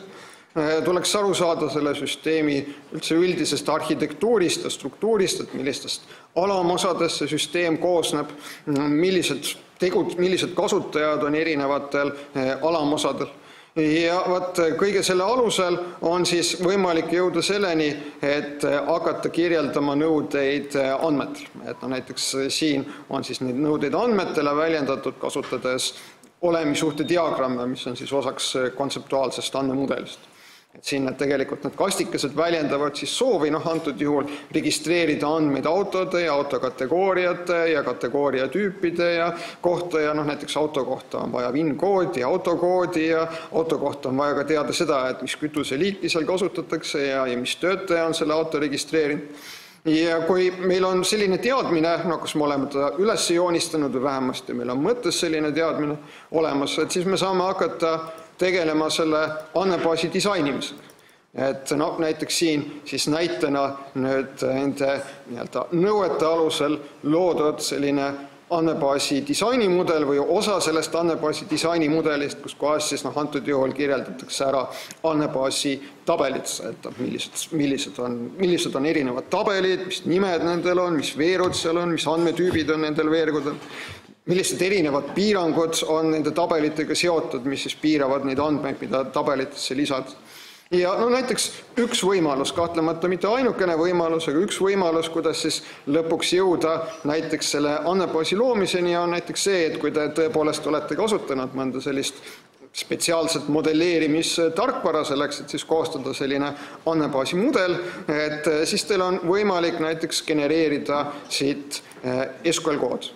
Tuleks aru saada selle süsteemi üldse üldisest arhitektuurist ja struktuurist, et millistest alamosadest see süsteem koosneb, millised kasutajad on erinevatel alamosadel. Ja kõige selle alusel on siis võimalik jõuda selleni, et hakata kirjeldama nõudeid andmetel. Et näiteks siin on siis neid nõudeid andmetele väljendatud kasutades olemisuhte diagramme, mis on siis osaks kontseptuaalsest andmemudelist. Et siin tegelikult need kastikesed väljendavad siis soovi, antud juhul registreerida andmeid autode ja autokategooriate ja kategooria tüüpide ja kohta ja näiteks auto kohta on vaja VIN-koodi ja autokoodi ja auto kohta on vaja ka teada seda, et mis kütuseliiki seal kasutatakse ja mis töötaja on selle auto registreerinud. Ja kui meil on selline teadmine, kus me oleme ta üles joonistanud või vähemasti meil on mõttes selline teadmine olemas, et siis me saame hakata tegelema selle andmebaasi disainimisega. Et näiteks siin siis näitena nende nõuete alusel loodud selline andmebaasi disainimudel või osa sellest andmebaasi disainimudelist, kus kohas siis antud juhul kirjeldatakse ära andmebaasi tabelid, et millised on erinevad tabelid, mis nimed nendel on, mis veerud seal on, mis andmetüübid on nendel veergudel. millised erinevad piirangud on nende tabelitega seotud, mis siis piiravad neid andmeid, mida tabelitesse lisad. Ja näiteks üks võimalus, kahtlemata mitte ainukene võimalus, aga üks võimalus, kuidas siis lõpuks jõuda näiteks selle andmebaasi loomiseni on näiteks see, et kui te tõepoolest olete kasutanud mõnda sellist spetsiaalset modelleerimistarkvara selleks, et siis koostada selline andmebaasi mudel, et siis teil on võimalik näiteks genereerida siit SQL kood.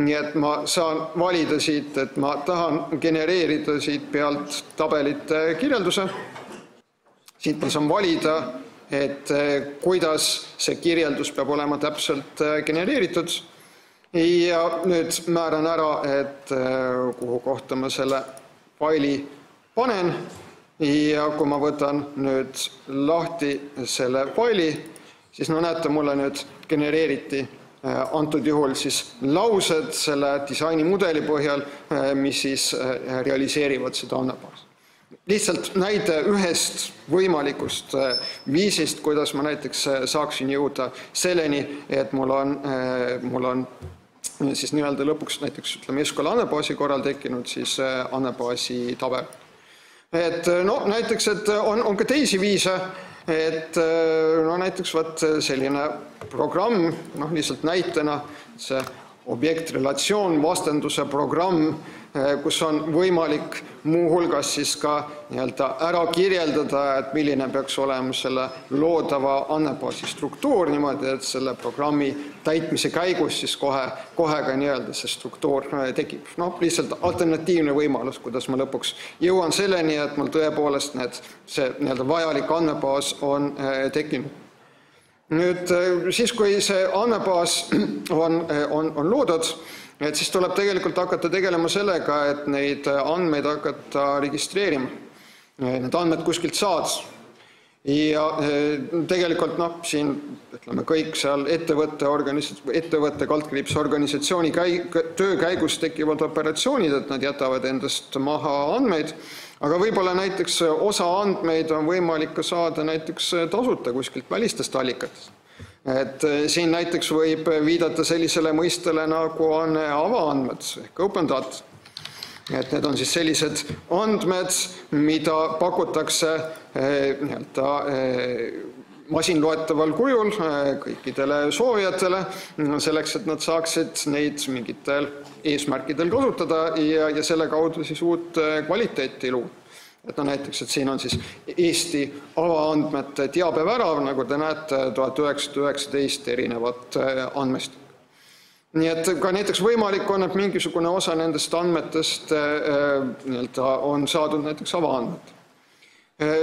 Nii et ma saan valida siit, et ma tahan genereerida siit pealt tabelite kirjelduse. Siit ma saan valida, et kuidas see kirjeldus peab olema täpselt genereeritud. Ja nüüd määran ära, et kuhu kohta ma selle faili panen. Ja kui ma võtan nüüd lahti selle faili, siis näete, mulle nüüd genereeriti antud juhul siis laused selle disainimudeli põhjal, mis siis realiseerivad seda andmebaasi. Lihtsalt näide ühest võimalikust viisist, kuidas ma näiteks saaksin jõuda selleni, et mul on siis nii-öelda lõpuks näiteks SQL andmebaasi korral tekkinud siis andmebaasi tabel. Et näiteks, et on ka teisi viise, et näiteks selline programm, lihtsalt näitena see objektrelatsioon vastanduse programm, kus on võimalik muuhulgas siis ka ära kirjeldada, et milline peaks olema selle loodava andmebaasi struktuur niimoodi, et selle programmi täitmise käigus siis kohe ka see struktuur tekib. Lihtsalt alternatiivne võimalus, kuidas ma lõpuks jõuan selleni, et mul tõepoolest see vajalik andmebaas on tekkinud. Nüüd siis, kui see andmebaas on loodud, et siis tuleb tegelikult hakata tegelema sellega, et neid andmeid hakata registreerima. Need andmed kuskilt saad. Ja tegelikult siin kõik seal ettevõtte kaldkriips organisatsiooni töö käigus tekivad operatsioonid, et nad jätavad endast maha andmeid, aga võib-olla näiteks osa andmeid on võimalik ka saada näiteks tasuta kuskilt välistest allikatest. Et siin näiteks võib viidata sellisele mõistele, nagu on avaandmed ehk open data. Et need on siis sellised andmed, mida pakutakse masinloetaval kujul kõikidele soovijatele, selleks, et nad saaksid neid mingitel eesmärkidel kasutada ja selle kaudu siis uut kvaliteeti luua. Et näiteks, et siin on siis Eesti avaandmete teabevärav, nagu te näete, 1919 erinevat andmest. Nii et ka näiteks võimalik on, et mingisugune osa nendest andmetest on saadud näiteks avaandmed.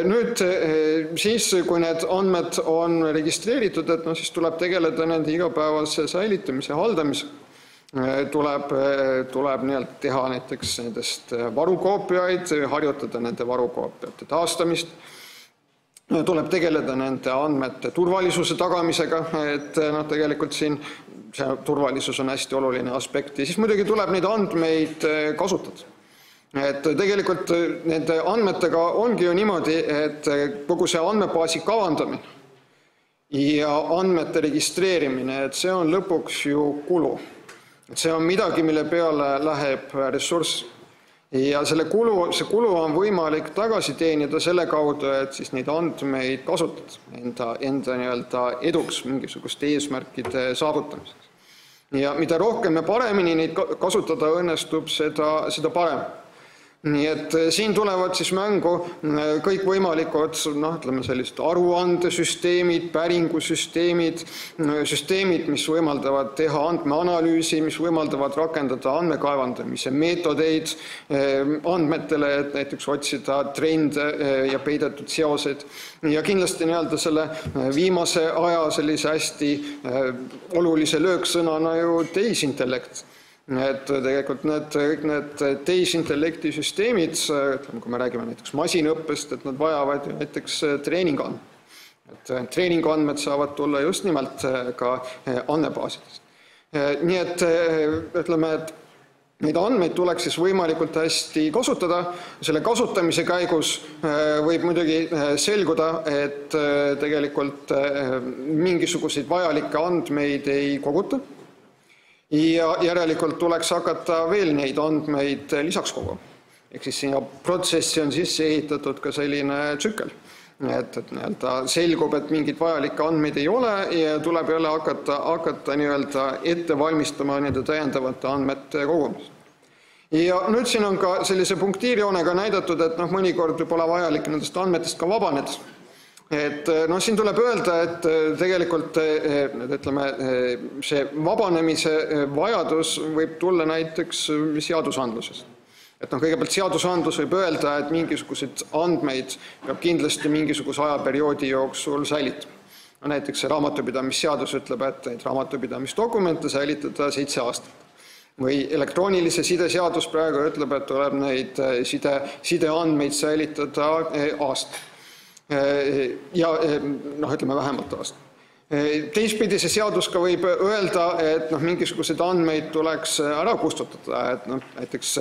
Nüüd siis, kui need andmed on registreeritud, et siis tuleb tegeleda nende igapäevase säilitamise haldamise. Tuleb teha näiteks nendest varukoopiaid, harjutada nende varukoopiate taastamist. Tuleb tegeleda nende andmete turvalisuse tagamisega, et tegelikult siin see turvalisus on hästi oluline aspekt. Ja siis muidugi tuleb neid andmeid kasutada. Et tegelikult nende andmetega ongi ju niimoodi, et kogu see andmebaasi kavandamine ja andmete registreerimine, et see on lõpuks ju kulu. See on midagi, mille peale läheb ressurss. Ja see kulu on võimalik tagasi teenida selle kaudu, et siis neid andmeid kasutada enda eduks mingisuguste eesmärkide saavutamiseks. Ja mida rohkem ja paremini neid kasutada õnnestub, seda parem. Nii et siin tulevad siis mängu kõik võimalikud, sellised aruandesüsteemid, päringusüsteemid, süsteemid, mis võimaldavad teha andmeanalüüsi, mis võimaldavad rakendada andmekaevandamise meetodeid andmetele, et näiteks otsida trende ja peidetud seoseid. Ja kindlasti selle viimase aja sellise hästi olulise lööksõnana ju tehisintellekt. Et tegelikult need tehisintellekti süsteemid, kui me räägime näiteks masinõppest, et nad vajavad näiteks treeningandmed. Treeningandmed saavad tulla just nimelt ka andmebaasidest. Nii et ütleme, et neid andmeid tuleks siis võimalikult hästi kasutada. Selle kasutamise käigus võib muidugi selguda, et tegelikult mingisuguseid vajalikke andmeid ei koguta. ja järelikult tuleks hakata veel neid andmeid lisaks koguma. Ehk siis sinna protsessi on sisse ehitatud ka selline tsükkel. Et selgub, et mingid vajalikke andmeid ei ole ja tuleb jälle hakata ette valmistama nende täiendavate andmete kogumist. Ja nüüd siin on ka sellise punktiirjoonega näidatud, et mõnikord võib olla vajalik nendest andmetest ka vabaneda. Et siin tuleb öelda, et tegelikult see vabanemise vajadus võib tulla näiteks seadusandlusest. Et kõigepealt seadusandlus võib öelda, et mingisuguseid andmeid peab kindlasti mingisuguse ajaperioodi jooksul säilitama. Näiteks see raamatupidamisseadus ütleb, et neid raamatupidamisdokumente säilitada 7 aastat. Või elektroonilise sideseadus praegu ütleb, et tuleb neid sideandmeid säilitada aasta. Ja ütleme vähemalt aasta. Teistpidi see seadus ka võib öelda, et mingisuguseid andmeid tuleks ära kustutada, et näiteks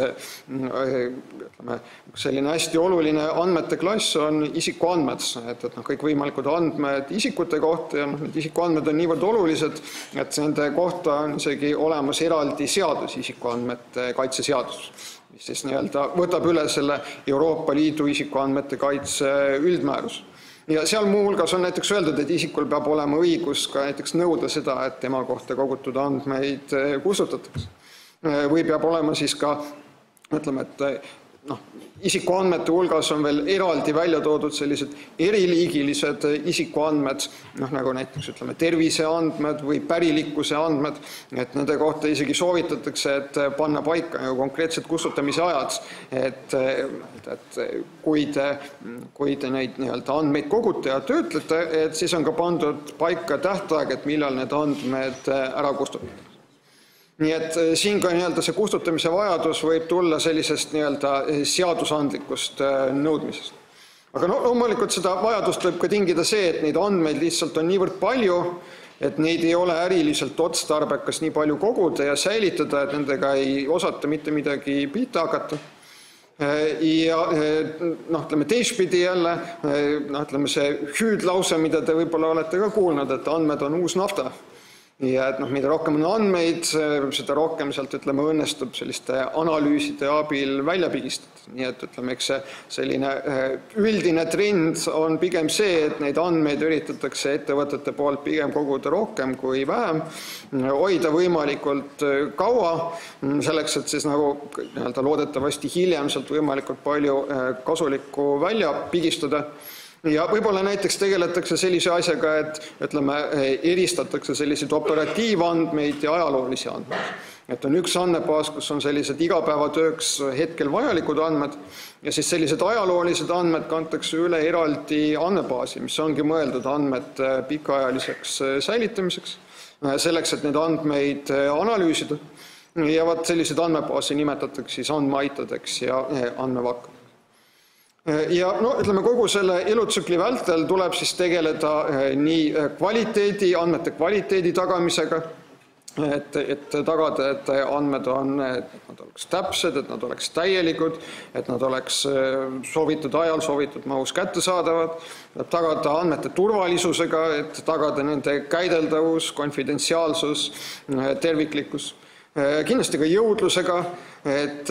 selline hästi oluline andmete klass on isikuandmed, et kõik võimalikud andmed isikute kohta ja need isikuandmed on niivõrd olulised, et nende kohta on isegi olemas eraldi seadus, isikuandmete kaitseseadus, mis siis võtab üle selle Euroopa Liidu isikuandmete kaitse üldmäärus. Ja seal muu hulgas on näiteks öeldud, et isikul peab olema õigus ka näiteks nõuda seda, et tema kohta kogutud andmeid kustutatakse. Või peab olema siis ka, isikuandmete hulgas on veel eraldi välja toodud sellised eriliigilised isikuandmed, nagu näiteks terviseandmed või pärilikkuse andmed, et nende kohta isegi soovitatakse, et panna paika konkreetsed kustutamise ajad, et kui te neid andmeid kogute ja töötlete, et siis on ka pandud paika tähtaeg, et millal need andmed ära kustutatakse. Nii et siin ka see kustutamise vajadus võib tulla sellisest seadusandlikust nõudmisest. Aga loomulikult seda vajadust võib ka tingida see, et neid andmeid lihtsalt on niivõrd palju, et neid ei ole äriliselt otstarbekas nii palju koguda ja säilitada, et nendega ei osata mitte midagi pihta hakata. Ja teistpidi jälle, see hüüdlause, mida te võib-olla olete ka kuulnud, et andmed on uus nafta. Ja et mida rohkem on andmeid, seda rohkem sealt õnnestub selliste analüüside abil välja pigistada. Nii et eks selline üldine trend on pigem see, et neid andmeid üritatakse ettevõtete poolt pigem koguda rohkem kui vähem, hoida võimalikult kaua, selleks, et siis loodetavasti hiljem sealt võimalikult palju kasulikku välja pigistada. Ja võib-olla näiteks tegeletakse sellise asjaga, et eristatakse selliseid operatiivandmeid ja ajaloolisi andmeid. Et on üks andmebaas, kus on sellised igapäevatööks hetkel vajalikud andmed ja siis sellised ajaloolised andmed kantakse üle eraldi andmebaasi, mis ongi mõeldud andmete pikaajaliseks säilitamiseks, selleks, et neid andmeid analüüsida. Ja sellised andmebaasi nimetatakse siis andmeaitadeks ja andmevakadeks. Ja kogu selle elutsükli vältel tuleb siis tegeleda nii andmete kvaliteedi tagamisega, et tagada, et andmed nad oleks täpsed, et nad oleks täielikud, et nad oleks soovitud ajal, soovitud mahus kättesaadavad, tagada andmete turvalisusega, et tagada nende käideldavus, konfidentsiaalsus, terviklikkus. Kindlasti ka jõudlusega, et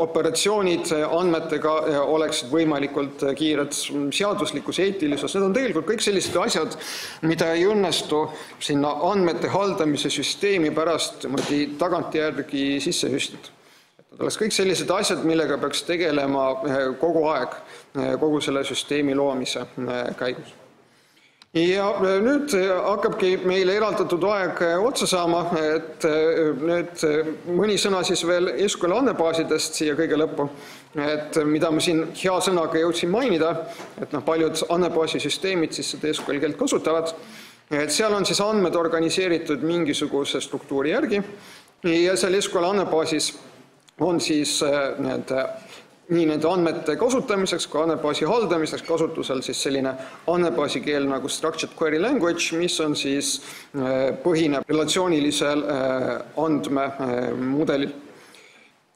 operatsioonid andmetega oleksid võimalikult kiired seaduslikus, eetilisus. Need on tegelikult kõik sellised asjad, mida ei õnnestu sinna andmete haldamise süsteemi pärast tagantjärgi sisse hüstada. Need oleks kõik sellised asjad, millega peaks tegelema kogu aeg, kogu selle süsteemi loomise käigus. Ja nüüd hakkabki meile eraldatud aeg otsa saama, et nüüd mõni sõna siis veel SQL andmebaasidest siia kõige lõppu, et mida ma siin hea sõnaga jõudsin mainida, et paljud andmebaasisüsteemid siis seda SQL keelt kasutavad, et seal on siis andmed organiseeritud mingisuguse struktuuri järgi ja seal SQL andmebaasis on siis nii nende andmete kasutamiseks kui andmebaasi haldamiseks kasutusel siis selline andmebaasi keel nagu Structured Query Language, mis on siis põhineb relatsioonilisel andmemudelil.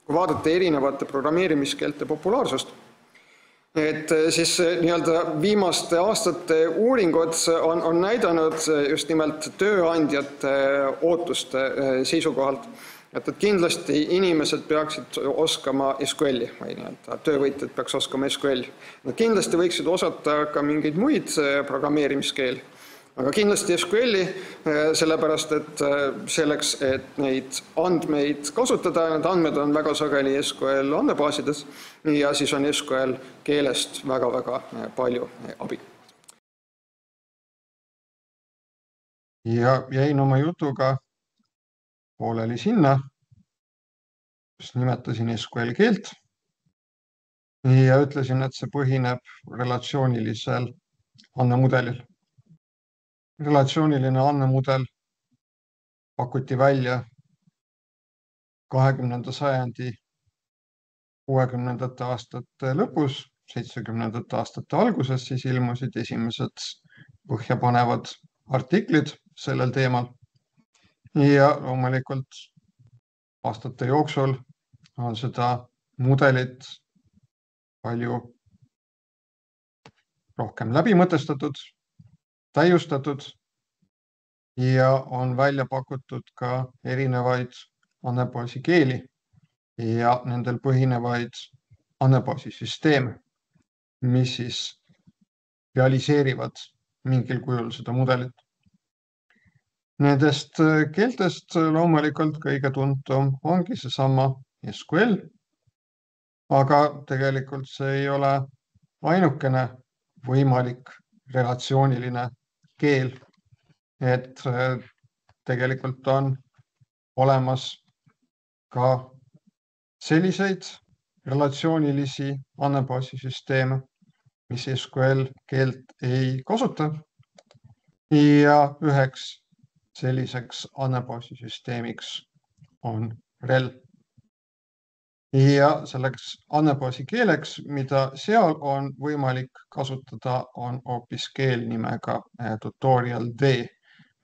Kui vaadata erinevate programmeerimiskeelte populaarsust, Et siis nii-öelda viimaste aastate uuringud on näidanud just nimelt tööandjate ootuste seisukohalt, et kindlasti inimesed peaksid oskama SQL-i või nii-öelda töövõtjad peaks oskama SQL. Nad kindlasti võiksid osata ka mingeid muid programmeerimiskeeli, aga kindlasti SQL-i, sellepärast et selleks, et neid andmeid kasutada, need andmed on väga sageli SQL andmebaasides ja siis on SQL keelest väga-väga palju abi. Ja jäin oma jutuga pooleli sinna, kus nimetasin SQL keelt ja ütlesin, et see põhineb relatsioonilisel andmemudelil. Relatsiooniline andmemudel pakuti välja 20. sajandi 60. aastate lõpus, 70. aastate alguses siis ilmusid esimesed põhjapanevad artiklid sellel teemal. Ja loomulikult aastate jooksul on seda mudelit palju rohkem läbi mõtestatud, täiustatud ja on välja pakutud ka erinevaid andmebaasi keeli ja nendel põhinevaid andmebaasi süsteeme, mis siis realiseerivad mingil kujul seda mudelit. Nendest keeltest loomulikult kõige tuntum ongi seesama SQL, aga tegelikult see ei ole ainukene võimalik relatsiooniline keel, et tegelikult on olemas ka selliseid relatsioonilisi andmebaasisüsteeme, mis SQL keelt ei kasuta ja üheks selliseks andmebaasisüsteemiks on RHEL. Ja selleks andmebaasi keeleks, mida seal on võimalik kasutada, on hoopis keel nimega Tutorial D,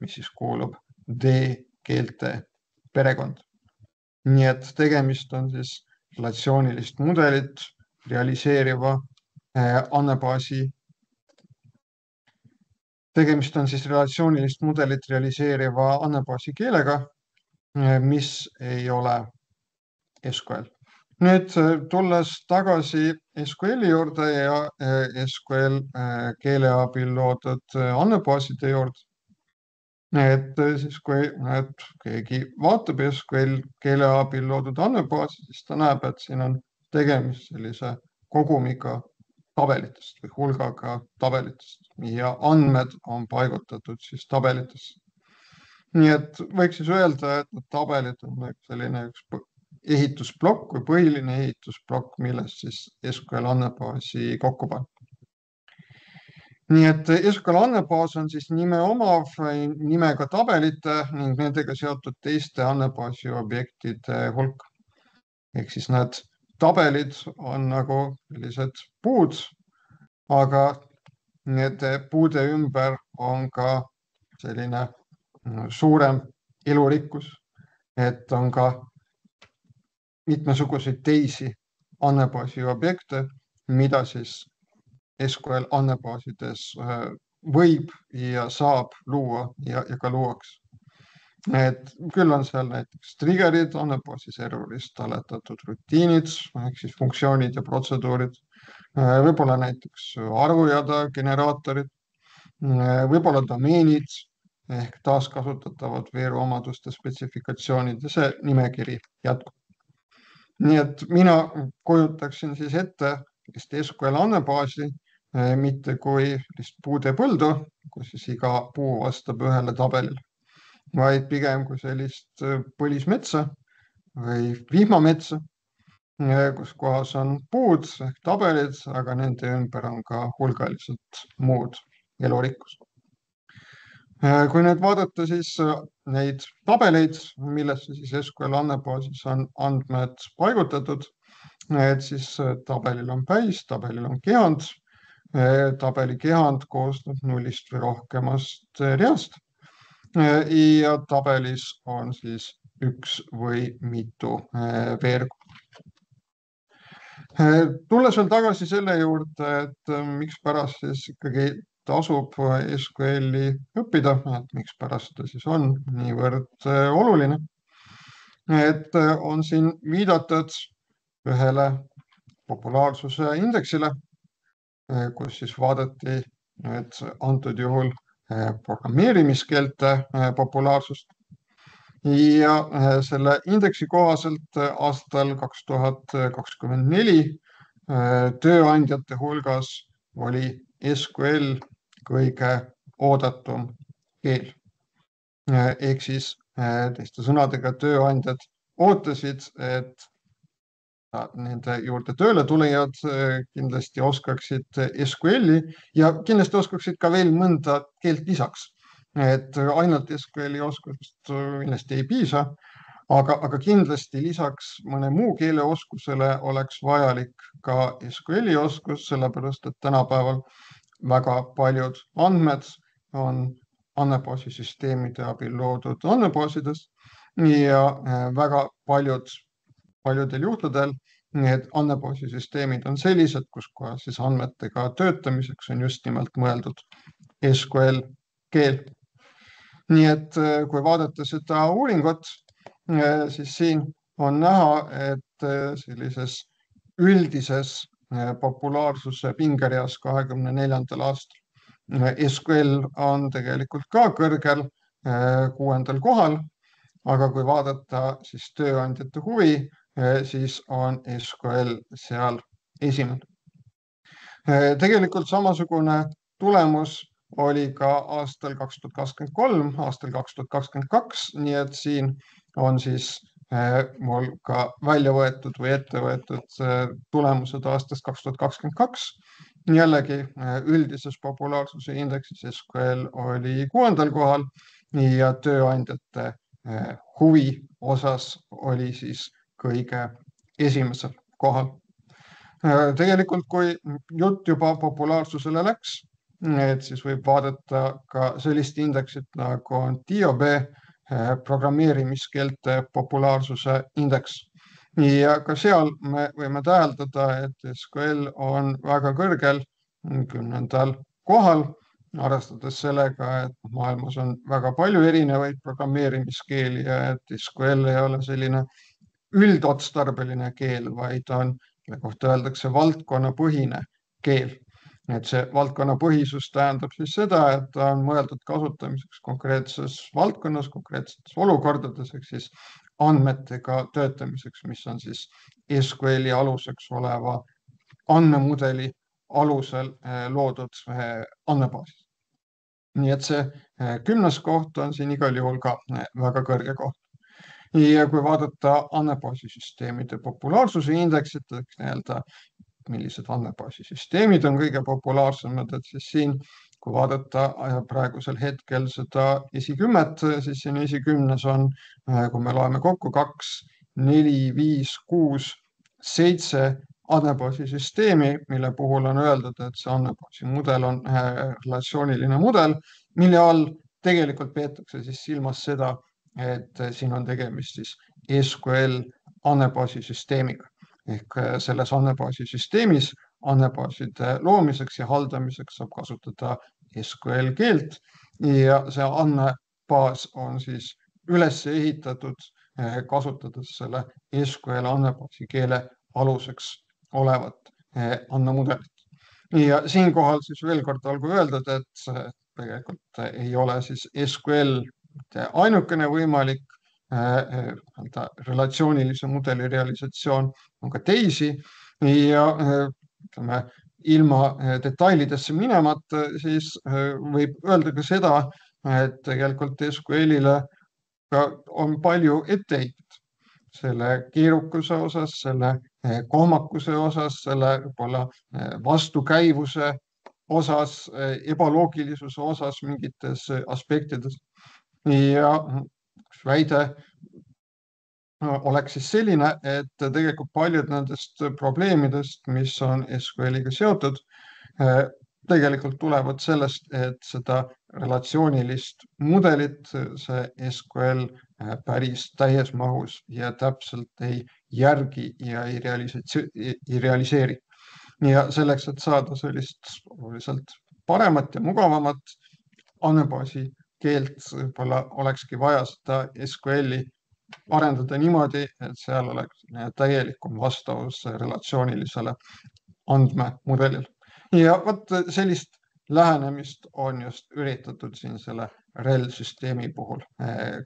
mis siis kuulub D-keelte perekond. Nii et tegemist on siis relatsioonilist mudelit realiseeriva andmebaasi. Tegemist on siis relatsioonilist mudelit realiseeriva andmebaasi keelega, mis ei ole SQL. Nüüd tulles tagasi SQL-i juurde ja SQL keele abil loodud andmebaaside juurde, et siis kui keegi vaatab SQL keele abil loodud andmebaasi, siis ta näeb, et siin on tegemist sellise kogumiga tabelitest või hulgaga tabelitest ja andmed on paigutatud siis tabelitesse. Nii et võiks siis öelda, et tabelid on selline üks ehitusplokk või põhiline ehitusplokk, millest siis SQL andmebaasi kokku panna. Nii et SQL andmebaas on siis nime omav nimega tabelite ning nendega seotud teiste andmebaasi objektide hulk. Ehk siis need tabelid on nagu sellised puud, aga need puude ümber on ka selline suurem elurikkus, et on ka mitmesuguseid teisi andmebaasi objekte, mida siis SQL andmebaasides võib ja saab luua ja ka luuakse. Et küll on seal näiteks triggerid, andmebaasi serverist taletatud rutiinid, ehk siis funktsioonid ja protseduurid, võib-olla näiteks arvujada generaatorid, võib-olla domeenid ehk taaskasutatavad veeruomaduste spetsifikatsioonid ja see nimekiri jätkub. Nii et mina kujutaksin siis ette SQL andmebaasi mitte kui puude põldu, kus siis iga puu vastab ühele tabelile, vaid pigem kui sellist põlismetsa või vihmametsa, kus kohas on puud ehk tabelid, aga nende ümber on ka hulgaliselt muud elurikkust. Kui nüüd vaadata siis neid tabeleid, millesse siis SQL andmebaasis on andmed paigutatud, et siis tabelil on päis, tabelil on kehand, tabeli kehand koosneb nullist või rohkemast reast ja tabelis on siis üks või mitu veergu. Tulles veel tagasi selle juurde, et miks pärast siis ikkagi tasub SQL-i õppida, et miks pärast ta siis on niivõrd oluline. Et on siin viidatud ühele populaarsuse indeksile, kus siis vaadati nüüd antud juhul programmeerimiskeelte populaarsust. Ja selle indeksi kohaselt aastal 2024 tööandjate hulgas oli SQL kõige oodatum keel. Ehk siis teiste sõnadega tööandjad ootasid, et nende juurde tööle tulijad kindlasti oskaksid SQL-i ja kindlasti oskaksid ka veel mõnda keelt lisaks. Et ainult SQL-i oskust kindlasti ei piisa, aga kindlasti lisaks mõne muu keele oskusele oleks vajalik ka SQL-i oskus, sellepärast et tänapäeval väga paljud andmed on andmebaasisüsteemide abil loodud andmebaasides ja väga paljudel juhtudel need andmebaasisüsteemid on sellised, kus kohas siis andmetega töötamiseks on just nimelt mõeldud SQL keel. Nii et kui vaadata seda uuringut, siis siin on näha, et sellises üldises populaarsuse pingereas 2024. aastal SQL on tegelikult ka kõrgel 6. kohal, aga kui vaadata siis tööandjate huvi, siis on SQL seal esimene. Tegelikult samasugune tulemus oli ka aastal 2023, aastal 2022, nii et siin on siis mul ka välja võetud või ette võetud tulemused aastast 2022. Jällegi üldises populaarsuse indeksis SQL oli 6. kohal ja tööandjate huvi osas oli siis kõige esimesel kohal. Tegelikult, kui jutt juba populaarsusele läks, et siis võib vaadata ka sellist indeksit nagu on DOB programmeerimiskeelte populaarsuse indeks. Ja ka seal me võime täheldada, et SQL on väga kõrgel 10. kohal, arvestades sellega, et maailmas on väga palju erinevaid programmeerimiskeeli ja et SQL ei ole selline üldotstarbeline keel, vaid on, mille kohta öeldakse, valdkonnapõhine keel. Et see valdkonnapõhisus tähendab siis seda, et ta on mõeldud kasutamiseks konkreetses valdkonnas, konkreetsetes olukordades, ehk siis andmetega töötamiseks, mis on siis SQL-i aluseks oleva andmemudeli alusel loodud andmebaasis. Nii et see 10. koht on siin igal juhul ka väga kõrge koht. Ja kui vaadata andmebaasisüsteemide populaarsuse indeksit, nii-öelda millised andmebaasisüsteemid on kõige populaarsemad, et siis siin, kui vaadata praegusel hetkel seda esikümmet, siis siin esikümnes on, kui me loeme kokku 2, 4, 5, 6, 7 andmebaasisüsteemi, mille puhul on öeldud, et see andmebaasi mudel on relatsiooniline mudel, mille all tegelikult peetakse siis silmas seda, et siin on tegemist siis SQL andmebaasisüsteemiga. Ehk selles andmebaasisüsteemis andmebaaside loomiseks ja haldamiseks saab kasutada SQL keelt ja see andmebaas on siis üles ehitatud kasutades selle SQL andmebaasi keele aluseks olevat andmemudelit. Ja siinkohal siis veel kord olgu öeldud, et tegelikult ei ole siis SQL ainukene võimalik relatsioonilise mudeli realisatsioon, on ka teisi ja ütleme, ilma detailidesse minemata, siis võib öelda ka seda, et tegelikult SQL-ile on palju etteheiteid selle keerukuse osas, selle kohmakuse osas, selle võib-olla vastukäivuse osas, ebaloogilisuse osas mingites aspektides. Ja väide oleks siis selline, et tegelikult paljud nendest probleemidest, mis on SQL-iga seotud, tegelikult tulevad sellest, et seda relatsioonilist mudelit see SQL päris täies mahus ja täpselt ei järgi ja ei realiseeri. Ja selleks, et saada sellist oluliselt paremat ja mugavamat andmebaasi keelt, võib-olla olekski vaja seda SQL-i arendada niimoodi, et seal oleks täielikum vastavus relatsioonilisele andmemudelile. Ja vot sellist lähenemist on just üritatud siin selle REL-süsteemi puhul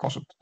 kasutada.